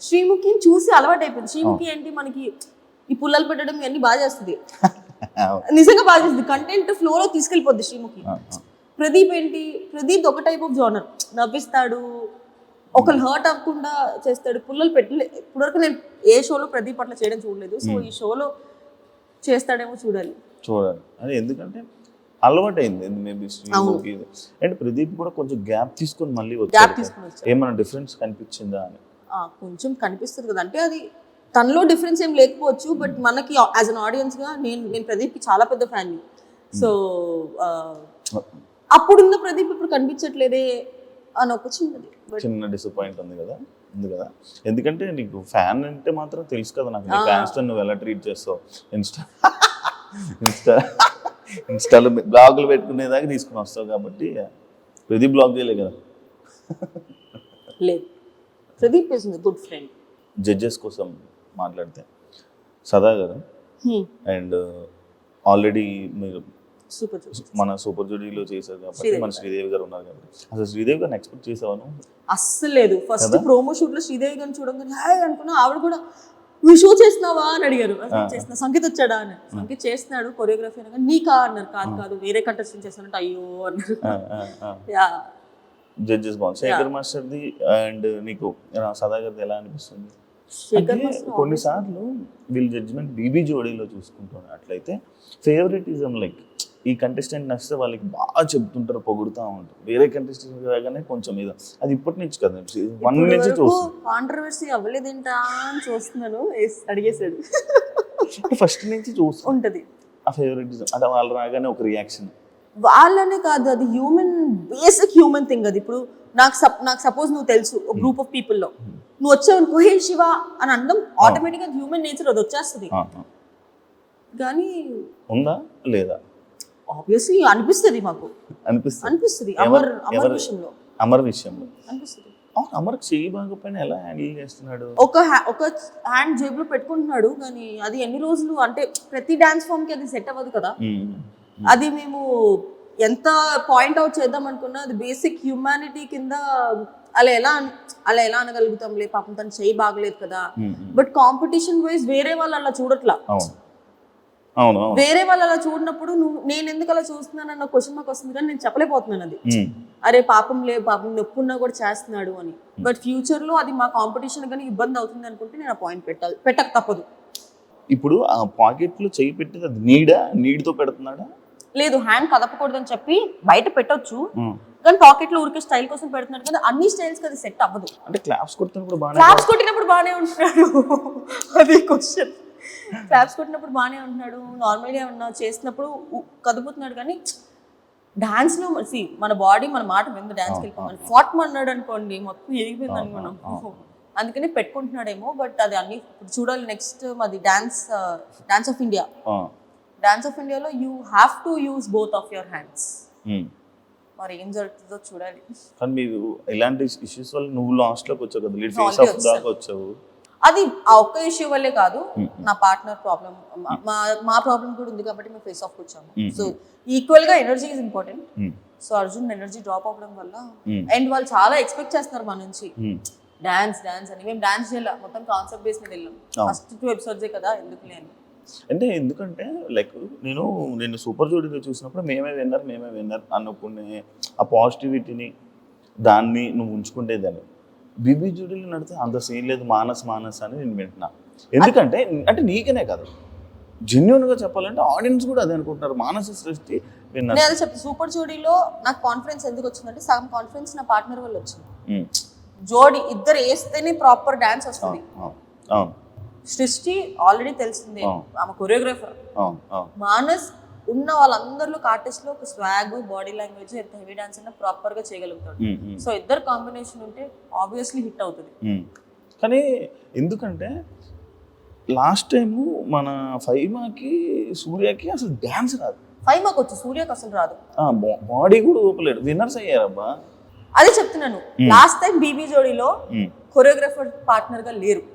శ్రీముఖిని చూసి అలవాటు అయిపోయింది. శ్రీముఖి ఏంటి మనకి ఈ పుల్లలు పెట్టడం ఇవన్నీ బాగా చేస్తుంది, నిజంగా బాగా చేస్తుంది. కంటెంట్ ఫ్లోలో తీసుకెళ్ళిపోద్ది శ్రీముఖి. ప్రదీప్ ఏంటి, ప్రదీప్ ఒక టైప్ ఆఫ్ జోనర్, నవ్విస్తాడు, ఒకళ్ళు హర్ట్ అవ్వకుండా చేస్తాడు. పుల్లలు పెట్టలేదు ఇప్పటివరకు. నేను ఏ షోలో ప్రదీప్ అట్లా చేయడం చూడలేదు. సో ఈ షోలో చేస్తాడేమో చూడాలి. అది ఎందుకంటే అలవాటు అయింది మేబీ శ్రీముఖి. అండ్ ప్రదీప్ కూడా కొంచెం గ్యాప్ తీసుకొని మళ్ళీ వచ్చాడు. ఏమైనా డిఫరెన్స్ కనిపించిందా అని? కొంచెం కనిపిస్తుంది కదా. అంటే అది తనలో డిఫరెన్స్ ఏం లేకపోవచ్చు, బట్ మనకి యాజ్ అన్ ఆడియన్స్గా నేను ప్రదీప్కి చాలా పెద్ద ఫ్యాన్. సో అప్పుడున్న ప్రదీప్ ఇప్పుడు కనిపించట్లేదే అని ఒక చిన్న డిసప్పాయింట్ ఉంది కదా. ఎందుకంటే నీకు ఫ్యాన్ అంటే మాత్రం తెలుసు కదా నాకు, నీ ఫ్యాన్స్తో నువ్వు ఎలా ట్రీట్ చేస్తావు. ఇన్స్టాలో బ్లాగులు పెట్టుకునేదాకా తీసుకుని వస్తావు కాబట్టి ప్రదీప్ బ్లాగ్ చేయలే కదా. లేదు, Pradeep is good friend. Judges కోసం మాట్లాడితే సదా గారు అండ్ ఆల్రెడీ మీరు మన సూపర్ జోడీలో చేశారు కాబట్టి, మన శ్రీదేవి గారు ఉన్నారు కాబట్టి, అసలు శ్రీదేవి గారిని ఎక్స్పెక్ట్ చేసావాను? అస్సలు లేదు. ఫస్ట్ ప్రోమో షూట్ లో శ్రీదేవి గారిని చూడగానే హాయ్ అనుకున్నా. ఆవిడ కూడా నువ్వు షో చేస్తున్నావా అని అడిగారు. చేస్తున్నా. సంగీత్ వచ్చాడా అని. సంగీత్ చేస్తున్నాడు, కొరియోగ్రఫీ అనగా నీకా అన్నారు. కాదు వేరే కంటెస్టెంట్ చేస్తానంటే అయ్యో అన్నారు. జడ్జెస్ బాగుంది. శేఖర్ మాస్టర్ది అండ్ నీకు సదా గారిది ఎలా అనిపిస్తుంది? శేఖర్ అంటే మాస్టర్ కొన్నిసార్లు వీళ్ళ జడ్జిమెంట్ బీబీ జోడీలో చూసుకుంటున్నట్లయితే ఫేవరెటిజం లైక్ ఈ కంటెస్టెంట్ నచ్చితే వాళ్ళకి బాగా చెప్తుంటారు, పొగుడుతూ ఉంటారు. వేరే కంటెస్టెంట్ రాగానే కొంచెం ఏదో అది ఇప్పటి నుంచి కదా, 1 నుంచి చూస్తాను. కాంట్రవర్సీ అవ్వలేదేంటా అని చూస్తున్నాను. అడిగేసాడు. ఫస్ట్ నుంచి చూస్తాను ఉంటది ఆ ఫేవరెటిజం. అంటే వాళ్ళు రాగానే ఒక రియాక్షన్. వాళ్ళనే కాదు, అది హ్యూమన్, బేసిక్ హ్యూమన్ థింగ్ అది. ఇప్పుడు నాకు సపోజ్ నువ్వు తెలుసు ఒక గ్రూప్ ఆఫ్ పీపుల్లో నువ్వు వచ్చావు అనుకో, హే శివ అని అనడం ఆటోమేటిక్గా హ్యూమన్ నేచర్, అది వచ్చేస్తుంది. కానీ ఉందా లేదా ఆబ్వియస్లీ అనిపిస్తుంది, మాకు అనిపిస్తుంది అమర్ విషయంలో అనిపిస్తుంది. అమర్కి చెయ్యి బాగోపోయినా ఎలా హ్యాండిల్ చేస్తున్నాడు? ఒక హ్యాండ్ జేబులో పెట్టుకుంటున్నాడు, కానీ అది ఎన్ని రోజులు అంటే ప్రతి డాన్స్ ఫామ్ కి అది సెట్ అవ్వదు కదా. అది మేము ఎంత పాయింట్ అవుట్ చేద్దాం అనుకున్నా అది బేసిక్ హ్యూమానిటీ కింద అలా ఎలా అనగలుగుతాంలే, పాపం తను చెయ్యి బాగలేదు కదా. బట్ కాంపిటీషన్ వైజ్ వేరే వాళ్ళు అలా చూడట్లా. వేరే వాళ్ళు అలా చూడనప్పుడు నేను ఎందుకు అలా చూస్తున్నాను అన్న క్వశ్చన్ మార్క్ వస్తుంది, కానీ నేను చెప్పలేకపోతున్నాను అది. అరే పాపం నొప్పున్నా కూడా చేస్తున్నాడు అని. బట్ ఫ్యూచర్ లో అది మా కాంపిటీషన్ కానీ ఇబ్బంది అవుతుంది అనుకుంటే నేను ఆ పాయింట్ పెట్టక తప్పదు. ఇప్పుడు ఆ పాకెట్ లో చెయ్యి పెట్టేది అది నీడ్తో పెడుతున్నాడా? లేదు, హ్యాండ్ కదపకూడదని చెప్పి బయట పెట్టొచ్చు, కానీ పాకెట్ లో ఊరికే స్టైల్ కోసం పెడుతున్నాడు కదా. అన్ని స్టైల్స్ కి అది సెట్ అవ్వదు. అంటే క్లాప్స్ కొట్టినప్పుడు బాగానే ఉంటున్నాడు. అది క్వశ్చన్. క్లాప్స్ కొట్టినప్పుడు బాగానే ఉంటున్నాడు, నార్మల్ గా ఉన్నా చేసినప్పుడు కదుపుతున్నాడు. కానీ డాన్స్ లో మన బాడీ మన మాట విందు డాన్స్కి వెళ్ళిపోమని ఫాట్ అన్నాడు అనుకోండి, మొత్తం ఎదిగిపోయింది అనుకున్నాం. అందుకని పెట్టుకుంటున్నాడేమో. బట్ అది అన్ని ఇప్పుడు చూడాలి. నెక్స్ట్ మాది dance of India. Dance of ఇండియాలో you have to use both of your hands. మరి ఏం జరుగుతుందో చూడాలి. కానీ మీరు ఇలాంటి ఇష్యూస్ వల్ల నువ్వు లాస్ట్ లోకి వచ్చావు కదా, లీడ్ ఫేస్ ఆఫ్ దాకా వచ్చావు. అది ఆ ఒక్క ఇష్యూ వల్లే కాదు, నా పార్ట్నర్ ప్రాబ్లం, మా ప్రాబ్లం కూడా ఉంది కాబట్టి మేము ఫేస్ ఆఫ్ వచ్చాము. సో ఈక్వల్ గా energy is important. So Arjun energy drop అవ్వడం వల్ల అండ్ వాళ్ళు చాలా ఎక్స్పెక్ట్ చేస్తున్నారు మన నుంచి డాన్స్ అని. మేము డాన్స్ చేయాలి, మొత్తం కాన్సెప్ట్ బేస్ మీద వెళ్ళాం. ఫస్ట్ 2 ఎపిసోడ్సే కదా, ఎందుకులే అని. అంటే ఎందుకంటే లైక్ నేను సూపర్ జోడీలో చూసినప్పుడు మేమే విన్నర్ అనుకునే ఆ పాజిటివిటీని దాన్ని నువ్వు ఉంచుకుంటేదాన్ని. బీబీ జోడీలో నడితే అంత సీన్ లేదు, మానస్ అని నేను వింటున్నా. ఎందుకంటే అంటే నీకనే కదా, జెన్యున్ గా చెప్పాలంటే ఆడియన్స్ కూడా అదే అనుకుంటున్నారు, మానస సృష్టి విన్నర్. నేను చెప్తా, సూపర్ జోడీలో నాకు కాన్ఫిడెన్స్ ఎందుకు వచ్చిందంటే సగం కాన్ఫిడెన్స్ నా పార్ట్నర్ వల్ల వచ్చింది. జోడీ ఇద్దరు వేస్తేనే ప్రాపర్ డాన్స్ వస్తుంది. సృష్టి ఆల్రెడీ తెలిసిందే, ఆమె కొరియోగ్రాఫర్. మానస్ ఉన్న వాళ్ళందరిలో ఆర్టిస్ట్ లో ఒక స్వాగ్, బాడీ లాంగ్వేజ్, ఎంత హెవీ డాన్స్ అయినా ప్రాపర్ గా చేయగలుగుతాడు. సో ఇద్దరు కాంబినేషన్ ఉంటే ఆబ్వియస్లీ హిట్ అవుతుంది. కానీ ఎందుకంటే లాస్ట్ టైం మన ఫైమాకి సూర్యకి అసలు డాన్స్ రాదు. ఫైమాకి వచ్చు, సూర్యకి అసలు రాదు. బాడీ కూడా ఊపలేడు. విన్నర్స్ అయ్యారబ్బా. అదే చెప్తున్నాను, లాస్ట్ టైం బీబీ జోడీలో కొరియోగ్రాఫర్ పార్ట్నర్ గా లేరు.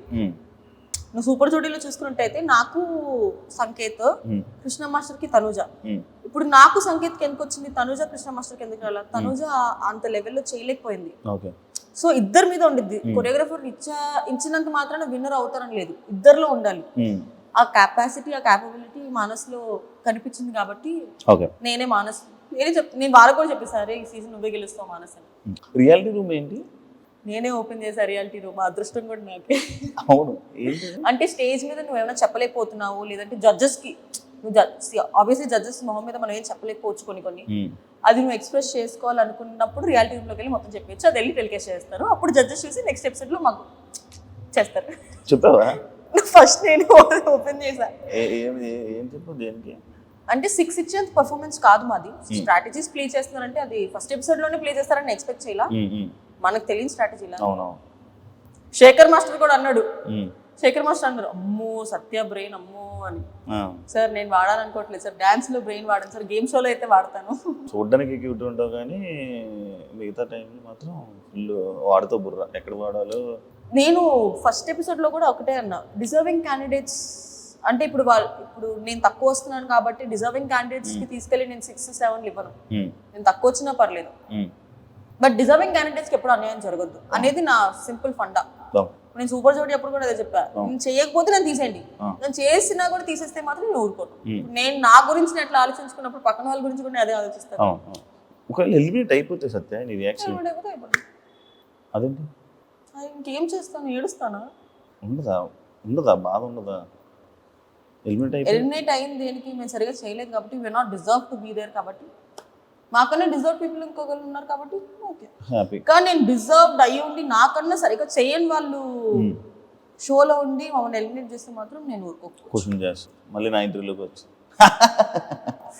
నువ్వు సూపర్ జోడీలో చూసుకున్నట్టయితే నాకు సంకేత్, కృష్ణ మాస్టర్ కి తనుజ. ఇప్పుడు నాకు సంకేత్ కి ఎందుకు వచ్చింది, తనుజ కృష్ణ మాస్టర్ కి ఎందుకు రాలేదు? తనుజ అంత లెవెల్లో చేయలేకపోయింది. సో ఇద్దరి మీద ఉండిద్ది. కొరియోగ్రాఫర్ ఇచ్చినంత మాత్రాన విన్నర్ అవుతారని లేదు, ఇద్దరిలో ఉండాలి. ఆ కెపాసిటీ, ఆ క్యాపబిలిటీ మానస్లో కనిపించింది కాబట్టి నేనే నేను వాళ్ళకు కూడా చెప్పేసారు, ఈ సీజన్ నువ్వే గెలుస్తావు మానస్ అని. రియాలిటీ రూమ్ ఏంటి? నేనే ఓపెన్ చేసా రియాలిటీ రూమ్. అదృష్టం కూడా నాకే. అవును. అంటే స్టేజ్ మీద నువ్వు ఏమైనా చెప్పలేకపోతున్నావు, లేదంటే జడ్జెస్ కి ఆబ్వియస్లీ జడ్జెస్ మొహం మీద మనం ఏం చెప్పలేకపోవచ్చు కొన్ని అది నువ్వు ఎక్స్ప్రెస్ చేసుకోవాలనుకున్నప్పుడు రియాలిటీ రూమ్ లోకి వెళ్ళి మొత్తం చెప్పచ్చు. అది వెళ్ళి టెలికాస్ట్ చేస్తారు. అప్పుడు జడ్జెస్ చూసి నెక్స్ట్ ఎపిసోడ్ లో మాకు చేస్తారు. చెప్పావా? ఫస్ట్ నేను ఓపెన్ చేసా. ఏం చెప్పు దేనికి అంటే 6 ఇచ్చేంత పర్ఫార్మెన్స్ కాదు మాది. స్ట్రాటజీస్ ప్లే చేస్తున్నారంటే అది ఫస్ట్ ఎపిసోడ్ లోనే ప్లే చేస్తారని ఎక్స్పెక్ట్ చేయాల, మనకు తెలియని స్ట్రాటజీలా. శేఖర్ మాస్టర్ కూడా అన్నాడు, అమ్మో సత్య బ్రెయిన్ అమ్మో అని. సార్ నేను వాడాలనుకోవట్లేదు సార్, డాన్స్ లో బ్రెయిన్ వాడాను సార్, గేమ్ షోలో అయితే వాడతాను. చూడడానికి క్యూట్ ఉంటావు కానీ మిగతా టైంలో మాత్రం ఫుల్ వాడుతూ బుర్ర ఎక్కడ వాడాలో. నేను ఫస్ట్ ఎపిసోడ్ లో కూడా ఒకటే అన్నా, డిజర్వింగ్ క్యాండిడేట్స్ అంటే ఇప్పుడు నేను తక్కువ వస్తున్నాను కాబట్టి డిజర్వింగ్ క్యాండిడేట్స్ కి తీసుకెళ్లి నేను 6, 7 ఇవ్వను. నేను తక్కువ వచ్చినా పర్లేదు, బట్ డిజర్వింగ్ క్యాండిడేట్స్ కి ఎప్పుడు అన్యాయం జరగద్దు అనేది నా సింపుల్ ఫండా. నేను సూపర్ జోడీ అప్పుడు కూడా అదే చెప్పా, నేను చేయకపోతే నేను తీసేయండి, నేను చేసినా కూడా తీసేస్తే మాత్రం నేను ఊరుకోను. నేను నా గురించి నేను ఎట్లా ఆలోచించుకున్నప్పుడు పక్కన వాళ్ళ గురించి కూడా అదే ఆలోచిస్తాను. ఒకవేళ ఎలిమినేట్ అయిపోతే సత్య నీ రియాక్షన్ అదేంటి? ఇంకేం చేస్తాను, ఏడుస్తానా? ఉండదా బాధ ఉండదా? ఎలిమినేట్ అయింది దేనికి? మేము సరిగా చేయలేదు కాబట్టి, we're not deserve to be there కాబట్టి, మాకన్నా డిజర్వ్ పీపుల్ ఇంకొకరు ఉన్నారు కాబట్టి ఓకే. హ్యాపీ. కానీ నేను డిజర్వ్డ్ అయ్యి ఉండి నాకన్నా సరిగా చేయని వాళ్ళు షోలో ఉండి మమ్మల్ని ఎలిమినేట్ చేస్తే మాత్రం నేను ఊరుకోకు. క్వశ్చన్ చేస్తా మళ్ళీ నా ఇంటర్వ్యూలోకి వచ్చి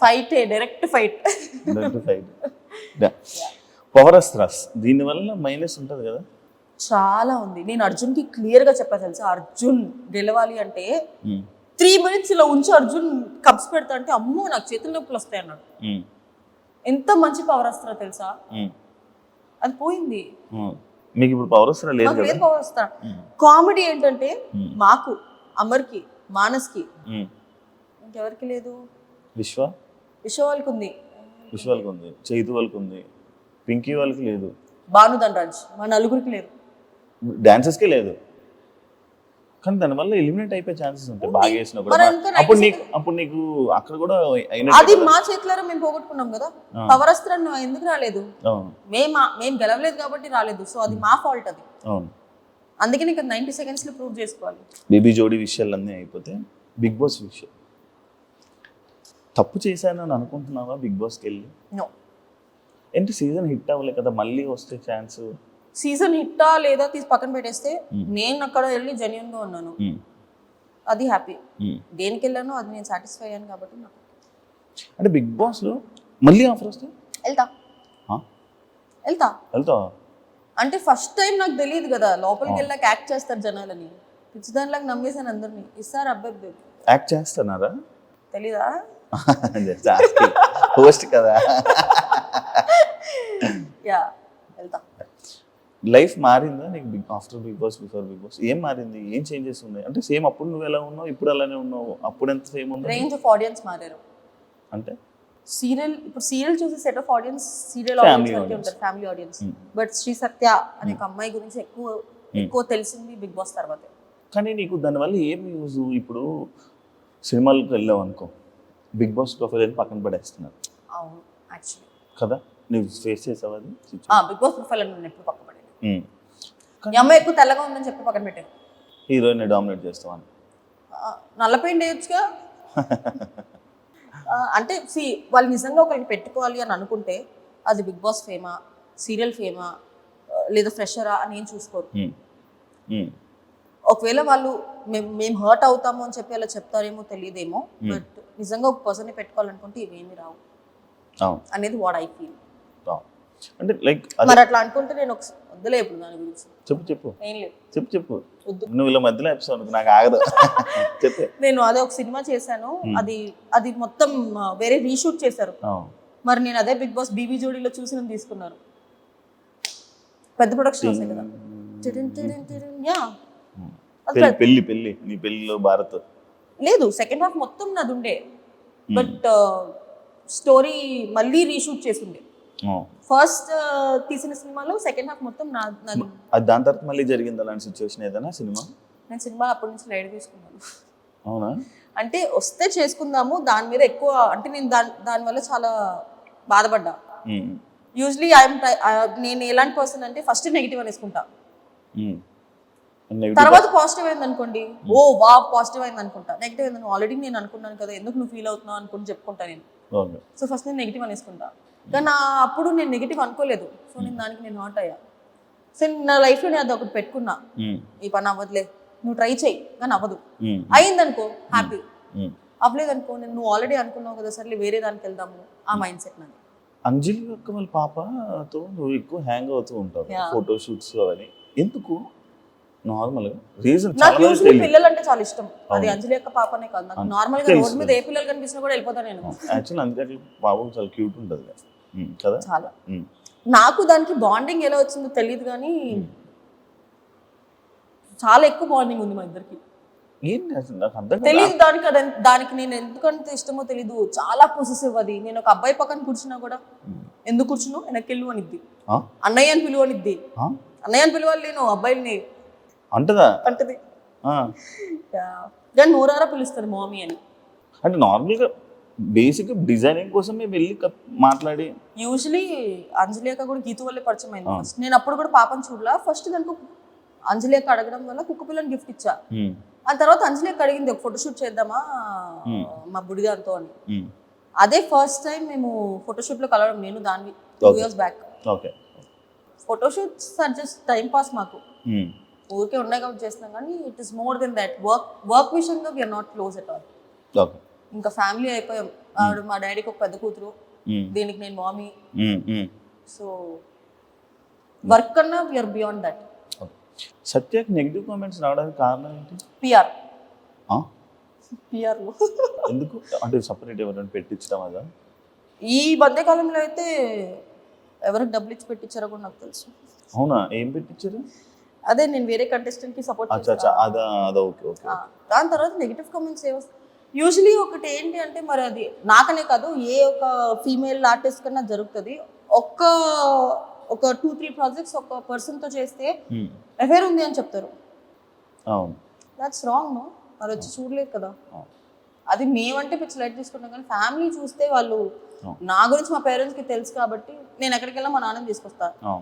fight, direct fight. Power astras దీనివల్ల మైనస్ ఉంటుంది కదా? చాలా ఉంది. నేను అర్జున్కి క్లియర్గా చెప్పా తెలుసా, అర్జున్ గెలవాలి అంటే 3 minutes ఇలా ఉంచి అర్జున్ కప్స్ పెడతా అంటే అమ్మో నాకు చేతుల నొప్పులు వస్తాయి అన్నాడు. ఎంత మంచి పవర్ అస్త్రా తెలుసా, అది పోయింది. మీకు ఇప్పుడు పవర్ అస్త్రా లేదు కదా? లేదు పవర్ అస్త్రా. కామెడీ ఏంటంటే మాకు, అమర్కి, మానస్కి, ఇంకెవరికి లేదు. విశ్వ వాళ్ళకి ఉంది, వాళ్ళకి ఉంది, చైతు వాళ్ళకి ఉంది, పింకీ వాళ్ళకి లేదు, భాను ధనరాజ్ మా నలుగురికి లేదు, డాన్సర్స్కే లేదు. కానీ దానివల్ల ఎలిమినేట్ అయిపోయే ఛాన్సెస్ ఉంటాయి బాగా వేసినా కూడా. అప్పుడు నీకు అక్కడ కూడా అది మా చేతిలో మేము పోగొట్టుకున్నాం కదా. పవర్ అస్త్రం ఎందుకు రాలేదు? మేము గెలవలేదు కాబట్టి రాలేదు. సో అది మా ఫాల్ట్. అది అందుకే నీకు 90 seconds లో ప్రూవ్ చేసుకోవాలి. బేబీ జోడీ విషయాలన్నీ అయిపోతే బిగ్ బాస్ విషయం తప్పు చేశానని అనుకుంటున్నావా బిగ్ బాస్కి వెళ్ళి? నో. ఏంటి సీజన్ హిట్ అవ్వలే కదా, మళ్ళీ వస్తే ఛాన్స్. సీజన్ హిట్టా లేదా తీసి పక్కన పెట్టేస్తే నేను అక్కడ వెళ్ళి జెన్యూన్ గా ఉన్నాను, అది హ్యాపీ. దేనికి వెళ్ళానో అది నేను సాటిస్ఫై అయ్యాను కాబట్టి నాకు. అంటే బిగ్ బాస్ లో మళ్ళీ ఆఫర్ వస్తే వెళ్తా అంటే ఫస్ట్ టైం నాకు తెలియదు కదా, లోపలికి వెళ్ళాక యాక్ట్ చేస్తారు జనాలని. పిచ్చిదానిలాగా నమ్మేసాను అందరినీ. ఇస్తారు అబ్బాయి యాక్ట్ చేస్తున్నారా తెలీదా? హోస్ట్ కదా. యా వెళ్తా. లైఫ్ మారిందా నీకు after Bigg Boss, before Bigg Boss? ఏం మారింది, ఏం చేంజెస్ ఉన్నాయి? అంటే సేమ్ అప్పుడు నువ్వు ఎలా ఉన్నావు, ఇప్పుడు అలానే ఉన్నావు? అప్పుడు ఎంత సేమ్ ఉంది? రేంజ్ ఆఫ్ ఆడియన్స్ మారారు. అంటే ఇప్పుడు సీరియల్ చూసే set of audience serial audience వరకే ఉంటారు, ఫ్యామిలీ ఆడియన్స్. బట్ శ్రీ సత్య అనే ఒక అమ్మాయి గురించి ఎక్కువ తెలిసింది బిగ్ బాస్ తర్వాతే. కానీ నీకు దానివల్ల ఏం యూజ్? ఇప్పుడు సినిమాలకు వెళ్ళావు అనుకో, బిగ్ బాస్ ప్రొఫైల్ అని పక్కన పడేస్తున్నారు. అవును యాక్చువల్లీ కదా, నువ్వు ఫేస్ చేసావు అది? బిగ్ బాస్ ప్రొఫైల్ అని నేను ఎప్పుడు పక్కన పడేది. ఈ అమ్మాయి ఎక్కువ తెల్లగా ఉందని చెప్పి పక్కన పెట్టాను. హీరోయిన్ డామినేట్ చేస్తావని నల్లపెయింట్ వేయొచ్చుగా. అంటే వాళ్ళు నిజంగా ఒకరికి పెట్టుకోవాలి అని అనుకుంటే అది బిగ్ బాస్ ఫేమా, సీరియల్ ఫేమా, లేదా ఫ్రెషరా అని ఏం చూసుకోరు. ఒకవేళ వాళ్ళు మేము హర్ట్ అవుతాము అని చెప్పి అలా చెప్తారేమో తెలియదేమో, బట్ నిజంగా ఒక పర్సన్ని పెట్టుకోవాలనుకుంటే ఇవేమి రావు అనేది వాట్ ఐ ఫీల్. అంటే లైక్ మరి అట్లా అనుకుంటే నేను వద్దులే ఇప్పుడు దాని గురించి. చెప్పు ఏం లేదు, చెప్పు. నువ్వు ఇలా మధ్యలో ఎపిసోడ్ నాకు ఆగదు. చెప్పు. నేను అదే ఒక సినిమా చేశాను, అది మొత్తం వేరే రీషూట్ చేశారు. మరి నేను అదే బిగ్ బాస్ బీబీ జోడీలో చూసి నన్ను తీసుకున్నారు. పెద్ద ప్రొడక్షన్ వస్తాయి కదా. పెళ్లి నీ పెళ్లిలో భారత్ లేదు, సెకండ్ హాఫ్ మొత్తం నాది ఉండే, బట్ స్టోరీ మళ్ళీ రీషూట్ చేసిండే. ఫస్ట్ తీసిన సినిమాలో సెకండ్ హాఫ్ మొత్తం నాది. దాని తర్వాత మళ్ళీ జరిగింది అలాంటి సిచ్యువేషన్ ఏదైనా సినిమా? నేను సినిమా అప్పటి నుంచి లైట్ తీసుకున్నాను. అవునా? అంటే వస్తే చేసుకుందాము, దాని మీద ఎక్కువ అంటే నేను దానివల్ల చాలా బాధపడ్డా. యూజువలీ నేను ఎలాంటి పర్సన్ అంటే ఫస్ట్ నెగిటివ్ అనేసుకుంటా, తర్వాత పాజిటివ్ అయింది అనుకోండి, ఓ వా పాజిటివ్ అయింది అనుకుంటా. నెగిటివ్ అయింది ఆల్రెడీ నేను అనుకున్నాను కదా, ఎందుకు నువ్వు ఫీల్ అవుతున్నావు అనుకుని చెప్పుకుంటా నేను. సో ఫస్ట్ నేను నెగిటివ్ అనేసుకుంటా, కానీ అప్పుడు నేను నెగిటివ్ అనుకోలేదు. సో నేను దానికి నేను హాట్ అయ్యా. సో నా లైఫ్లో నేను అది ఒకటి పెట్టుకున్నా, ఈ పని అవ్వదులే, నువ్వు ట్రై చెయ్యి కానీ అవ్వదు. అయిందనుకో హ్యాపీ, అవ్వలేదనుకో నువ్వు ఆల్రెడీ అనుకున్నావు కదా సర్లే వేరే దానికి వెళ్దాము, ఆ మైండ్ సెట్ నాది. అంజలి యొక్క వాళ్ళ పాపతో నువ్వు ఎక్కువ హ్యాంగ్ అవుతూ ఉంటావు, ఫోటో షూట్స్ అవన్నీ ఎందుకు? నార్మల్గా రీజన్ నాకు యూజువల్లీ పిల్లలు అంటే చాలా ఇష్టం. అది అంజలి యొక్క పాపనే కాదు, నాకు నార్మల్ గా రోడ్ మీద ఏ పిల్లలు కనిపించినా కూడా వెళ్ళిపోతాను నేను. యాక్చువల్లీ అందుకే పాపం చాలా క్యూట్ ఉంటుంది కదా. చాలా. నాకు దానికి బాండింగ్ ఎలా వచ్చిందో తెలియదు కానీ చాలా ఎక్కువ బాండింగ్ ఉంది మా ఇద్దరికి. తెలియదు దానికి నేను ఎందుకంటే ఇష్టమో తెలీదు, చాలా పొసెసివ్. అది నేను ఒక అబ్బాయి పక్కన కూర్చున్నా కూడా ఎందుకు కూర్చున్నావు వెనక్కెళ్ళు అనిద్ది, అన్నయ్య అని పిలువ అనిద్ది. అన్నయ్య అని పిలవాలి నేను అబ్బాయిని అంటది, కానీ నోరారా పిలుస్తుంది మామీ అని. అంటే నార్మల్గా బేసిక్ డిజైనింగ్ కోసం మేము వెళ్ళి మాట్లాడి. యూజువలీ అంజలి అక్క కూడా గీతు వల్లే పరిచయం అయింది ఫస్ట్. నేను అప్పుడు కూడా పాపని చూడలా, ఫస్ట్ దానికి అంజలి అక్క అడగడం వల్ల కుక్క పిల్లని గిఫ్ట్ ఇచ్చా. ఆ తర్వాత అంజలి అక్క అడిగింది ఒక ఫోటోషూట్ చేద్దామా మా బుడిగారితో అని. అదే ఫస్ట్ టైం మేము ఫోటోషూట్ లో కలవడం, నేను దాన్ని 2 years back. Okay. Photoshoots are just time pass మాకు, ఊరికే ఉన్నాయి కాబట్టి చేస్తున్నాం, కానీ it is more than that. Work విషయంగా we're not close at all. Okay. ఇంకా ఫ్యామిలీ అయిపోయాం. ఆవిడ మా డాడీకి ఒక పెద్ద కూతురు, దీనికి నేను మామీ. సో వర్క్ కన్నా వీఆర్ బియాండ్ దట్. సత్యకి నెగిటివ్ కామెంట్స్ రావడానికి కారణం ఏంటి? పిఆర్ ఎందుకు అంటే సపరేట్ ఎవరైనా పెట్టించడం అదా? ఈ మధ్యకాలంలో అయితే ఎవరికి డబ్బులు ఇచ్చి పెట్టించారో కూడా నాకు తెలుసు. అవునా? ఏం పెట్టించారు? అదే నేను వేరే కంటెస్టెంట్ కి సపోర్ట్ దాని తర్వాత నెగిటివ్ కామెంట్స్ యూజువలీ ఒకటి ఏంటి అంటే, మరి అది నాకనే కాదు ఏ ఒక ఫీమేల్ ఆర్టిస్ట్ కన్నా జరుగుతుంది. ఒక 2-3 ప్రాజెక్ట్స్ ఒక పర్సన్ తో చేస్తే అఫేర్ ఉంది అని చెప్తారు. That's wrong. నో, మరి వచ్చి చూడలేదు కదా. అది మేమంటే పిచ్చి లైట్ తీసుకుంటాం, కానీ ఫ్యామిలీ చూస్తే వాళ్ళు, నా గురించి మా పేరెంట్స్ కి తెలుసు కాబట్టి నేను ఎక్కడికి వెళ్ళా మా నాన్నని తీసుకొస్తాను,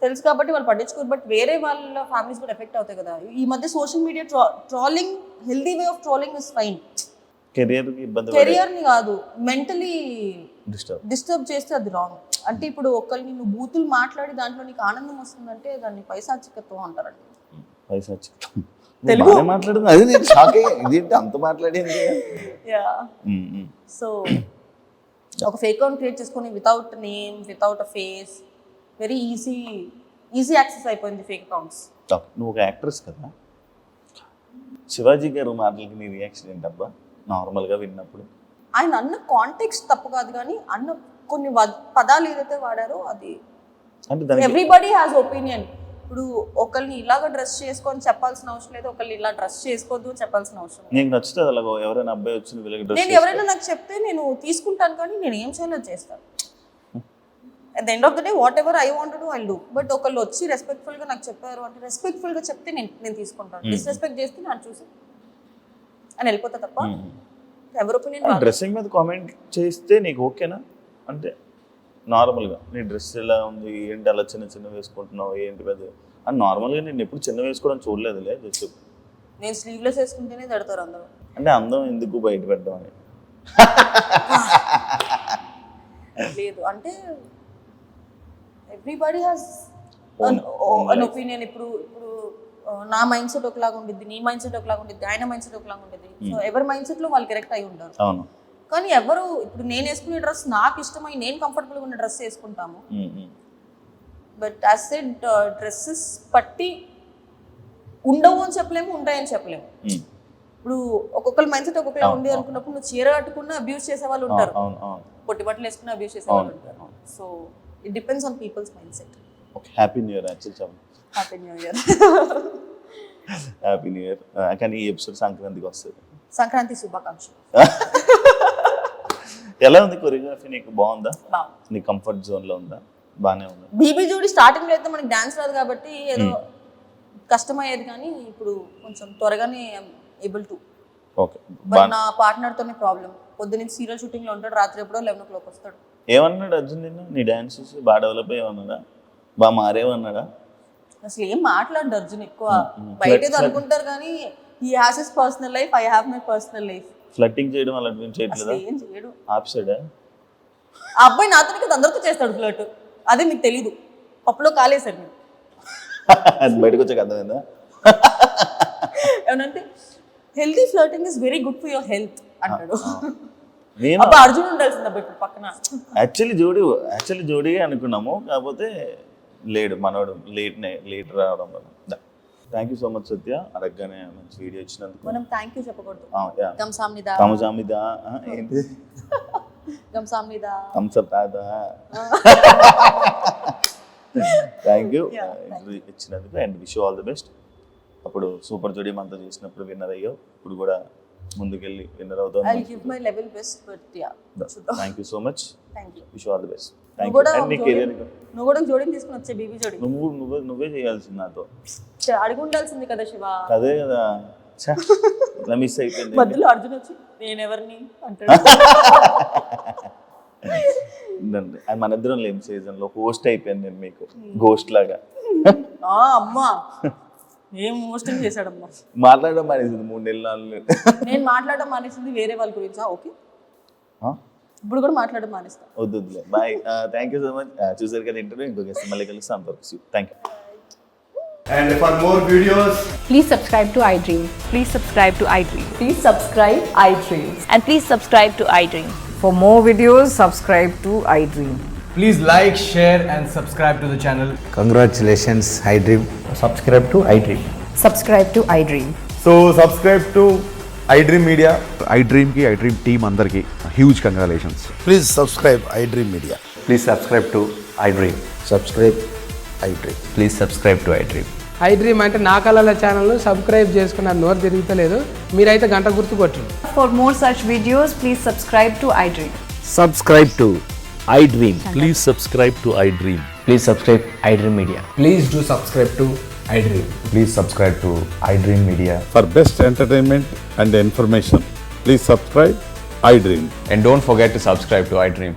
తెలుసు కాబట్టి వాళ్ళు పట్టించుకోరు. బట్ వేరే వాళ్ళ ఫ్యామిలీస్ కూడా ఎఫెక్ట్ అవుతాయి కదా. ఈ మధ్య social media trolling, healthy way of trolling is fine. Career ని కాదు, మెంటలీ డిస్టర్బ్ చేస్తే అది రాంగ్. అంటే ఇప్పుడు ఒకరిని నువ్వు బూతులు మాట్లాడి దాంట్లో నీకు ఆనందం వస్తుందంటే దాన్ని పైశాచికత్వం అంటారండి. తెలుగు మాట్లాడుతుంది అది నేను షాక్ అయ్యా, ఇదేంటి అంత మాట్లాడింది. సో ఒక ఫేక్ అకౌంట్ క్రియేట్ చేసుకొని వితౌట్ నేమ్, వితౌట్ అ ఫేస్, వెరీ ఈజీ యాక్సెస్ అయిపోయింది ఫేక్ అకౌంట్స్. నువ్వు ఒక యాక్ట్రెస్ కదా, శివాజీ గారు మాటలకి నీ రియాక్షన్ ఏంటబ్బా నార్మల్గా విన్నప్పుడు? ఆయన అన్న కాంటెక్స్ట్ తప్పు కాదు, కానీ అన్న కొన్ని పదాలు ఏదైతే వాడారో అది ఎవ్రీబడి హ్యాస్ ఒపీనియన్. ఇప్పుడు ఒకరిని ఇలాగ డ్రెస్ చేసుకొని చెప్పాల్సిన అవసరం లేదు, ఒకరిని ఇలా డ్రెస్ చేసుకోవద్దు చెప్పాల్సిన అవసరం లేదు. నీకు నచ్చుతుంది అలాగో ఎవరైనా అబ్బాయి వచ్చి నేను ఎవరైనా నాకు చెప్తే నేను తీసుకుంటాను, కానీ నేను ఏం చేయాలో చేస్తాను. At the end of the day what ever I want to I do. But ఒకళ్ళు వచ్చి రెస్పెక్ట్ఫుల్ గా నాకు చెప్పారు అంటే రెస్పెక్ట్ఫుల్ గా చెప్తే నేను తీసుకుంటాను. డిస్రెస్పెక్ట్ చేస్తే నాకు చూసి అని వెళ్ళిపోతా తప్ప ఎవరి ఒపీనియన్. డ్రెస్సింగ్ మీద కామెంట్ చేస్తే నీకు ఓకేనా? అంటే నార్మల్గా నీ డ్రెస్ ఎలా ఉంది, ఏంటి అలా చిన్న వేసుకుంటున్నావు, ఏంటి పెద్ద అని నార్మల్గా నేను ఎప్పుడు చిన్న వేసుకోవడం చూడలేదులే. జస్ట్ నేను స్లీవ్లెస్ వేసుకుంటేనే తడతారు అందరూ. అంటే అందం ఎందుకు బయట పెట్టడం అని లేదు, అంటే ఎవ్రీబడి హ్యాస్ అన్ ఒపీనియన్. ఇప్పుడు నా మైండ్ సెట్ ఒకలాగా ఉండిద్ది, నీ మైండ్ సెట్ ఒకలాగా ఉండిద్ది, ఆయన మైండ్ సెట్ ఒకలాగా ఉండిద్ది. సో ఎవరి మైండ్ సెట్ లో వాళ్ళు కరెక్ట్ అయి ఉంటారు. కానీ ఎవరు ఇప్పుడు నేను వేసుకునే డ్రెస్ నాకు ఇష్టమై నేను కంఫర్టబుల్గా ఉన్న డ్రెస్ వేసుకుంటాము. బట్ యాజ్ సెడ్ డ్రెస్సెస్ పట్టి ఉండవు అని చెప్పలేము, ఉంటాయని చెప్పలేము. ఇప్పుడు ఒక్కొక్కరి మైండ్ సెట్ ఒక్కొక్కలా ఉంది అనుకున్నప్పుడు నువ్వు చీర కట్టుకున్న అబ్యూస్ చేసే వాళ్ళు ఉంటారు, పొట్టి బట్టలు వేసుకున్న అబ్యూస్ చేసే వాళ్ళు ఉంటారు. So it depends on people's mind set. Happy new year. Happy new year. Happy new year. కానీ ఈ ఎపిసోడ్ సంక్రాంతికి వస్తుంది. సంక్రాంతి శుభాకాంక్షలు. ఎలా ఉంది కొరియోగ్రఫీ? నీకు బాగుందా? నీ కంఫర్ట్ జోన్ లో ఉందా? బానే ఉందా? బీబీ జోడి స్టార్టింగ్ లో అయితే మనకి డాన్స్ రాదు కాబట్టి ఏదో కష్టమయ్యేది, కానీ ఇప్పుడు కొంచెం త్వరగానే ఏబుల్ టు. ఓకే. బట్ నా పార్ట్నర్ తోనే ప్రాబ్లం. పొద్దున్న సీరియల్ షూటింగ్ లో ఉంటాడు, రాత్రి ఎప్పుడో 11 o'clock వస్తాడు. ఏమన్నాడు అర్జున్ నిన్ను? నీ డాన్స్ చూసి బాగా డెవలప్ అయ్యేమన్నాడా, బాగా మారేమన్నాడా? అసలు ఏం మాట్లాడు అర్జున్ ఎక్కువ. బయట ఏదో అనుకుంటారు కానీ he has his personal life, I have my personal life. Flirting చేయడం అలా చేయట్లేదా? ఏం చేయడు. ఆప్సైడా? ఆ అబ్బాయి నాతో కదా అందరితో చేస్తాడు ఫ్లర్ట్. అదే మీకు తెలీదు, పప్పులో కాలేసారు మీరు. అది బయటకు వచ్చే అర్థమైందా? ఏమంటే healthy flirting is very good for your health అంటాడు. నేను అబ్బా అర్జున్ ఉండాల్సింది అబ్బా ఇప్పుడు పక్కన. యాక్చువల్లీ జోడీ అనుకున్నాము, కాకపోతే లేడు మనోడు, లేట్ రావడం వల్ల. థ్యాంక్ యూ సో మచ్ సత్య, అడగగానే మంచి వీడియో ఇచ్చినందుకు. మనం థ్యాంక్ యూ చెప్పకూడదు. గంసామిదా ఏంటి? గంసామిదా కంసపాదా. థ్యాంక్ యూ ఇచ్చినందుకు and wish all the best. అప్పుడు సూపర్ జోడీ మనతో చేసినప్పుడు విన్నర్ అయ్యావు, ఇప్పుడు కూడా ముందుకెళ్ళి విన్నర్ అవుతావు. Thank you so much. Wish all the best. నువ్వు కూడా జోడీని తీసుకుని వచ్చే బీబీ జోడీ నువ్వే చేయాల్సింది నాతో. అడిగి ఉండాల్సింది కదా శివ. అదే కదా మిస్ అయిపోయింది. మధ్యలో అర్జున్ వచ్చి నేను ఎవరిని అంటాడు. మన ఇద్దరం లేని సీజన్ లో హోస్ట్ అయిపోయాను నేను మీకు, గోస్ట్ లాగా. అమ్మా ఏం మోస్టింగ్ చేశాడమ్మా. మాట్లాడడం మానేసింది 3 నెలలు 4 నెలలు. నేను మాట్లాడడం మానేసింది వేరే వాళ్ళ గురించి. ఓకే, ఇప్పుడు కూడా మాట్లాడడం మానేస్తా. వద్దులే. Bye, thank you so much. చూసారు కదా ఇంటర్వ్యూ. ఇంకో గెస్ట్ మళ్ళీ కలుస్తాం. Thank you. And for more videos, Please subscribe to iDream. Please subscribe to iDream. Please subscribe iDream. And please subscribe to iDream. For more videos, subscribe to iDream. please like, share and subscribe to the channel. Congratulations, iDream. subscribe to iDream. Subscribe to iDream. So subscribe to iDream Media. iDream ki iDream team andarki huge congratulations. Please subscribe iDream Media. Please subscribe to iDream. Subscribe iDream. Please subscribe to iDream. iDream అంటే నా కళల channel subscribe చేసుకున్న నోరు తిరుగుతలేదు, మీరైతే గంట గుర్తు కొట్టండి. For more such videos, please subscribe to iDream. Subscribe to iDream. Please subscribe to iDream. Please subscribe iDream Media. Please do subscribe to iDream. Please subscribe to iDream Media. For best entertainment and information, please subscribe iDream. And don't forget to subscribe to iDream.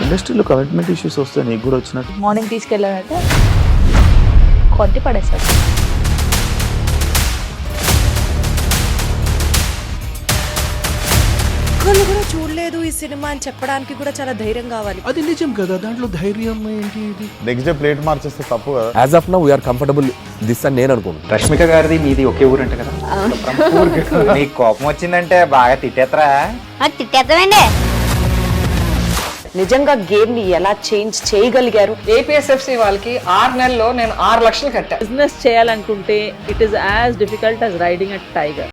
ఇండస్ట్రీలో commitment issues వస్తే నీకు కూడా వచ్చినట్టు. Morning తీసుకెళ్ళాలంటే కొట్టి పడేస్తాడు. ఒక్కళ్ళు కూడా చూడలేదు ఈ సినిమా అని చెప్పడానికి కూడా చాలా ధైర్యం కావాలి. అది నిజం కదా, దాంట్లో ధైర్యం ఏంటి? ఇది నెక్స్ట్ డే ప్లేట్ మార్చేస్తే తప్పు కదా. As of now, we are comfortable this అని నేను అనుకుంటున్నాను. రష్మిక గారిది మీది ఒకే ఊరంట కదా. నీకు కోపం వచ్చిందంటే బాగా తిట్టేత్తరా? తిట్టేద్దామండి. నిజంగా గేమ్ ని ఎలా చేంజ్ చేయగలిగారు? ఏపీఎస్ఎఫ్సి వాళ్ళకి 6 నెలల్లో నేను 6 లక్షలు కట్టా. బిజినెస్ చేయాలనుకుంటే it is as difficult as riding a tiger.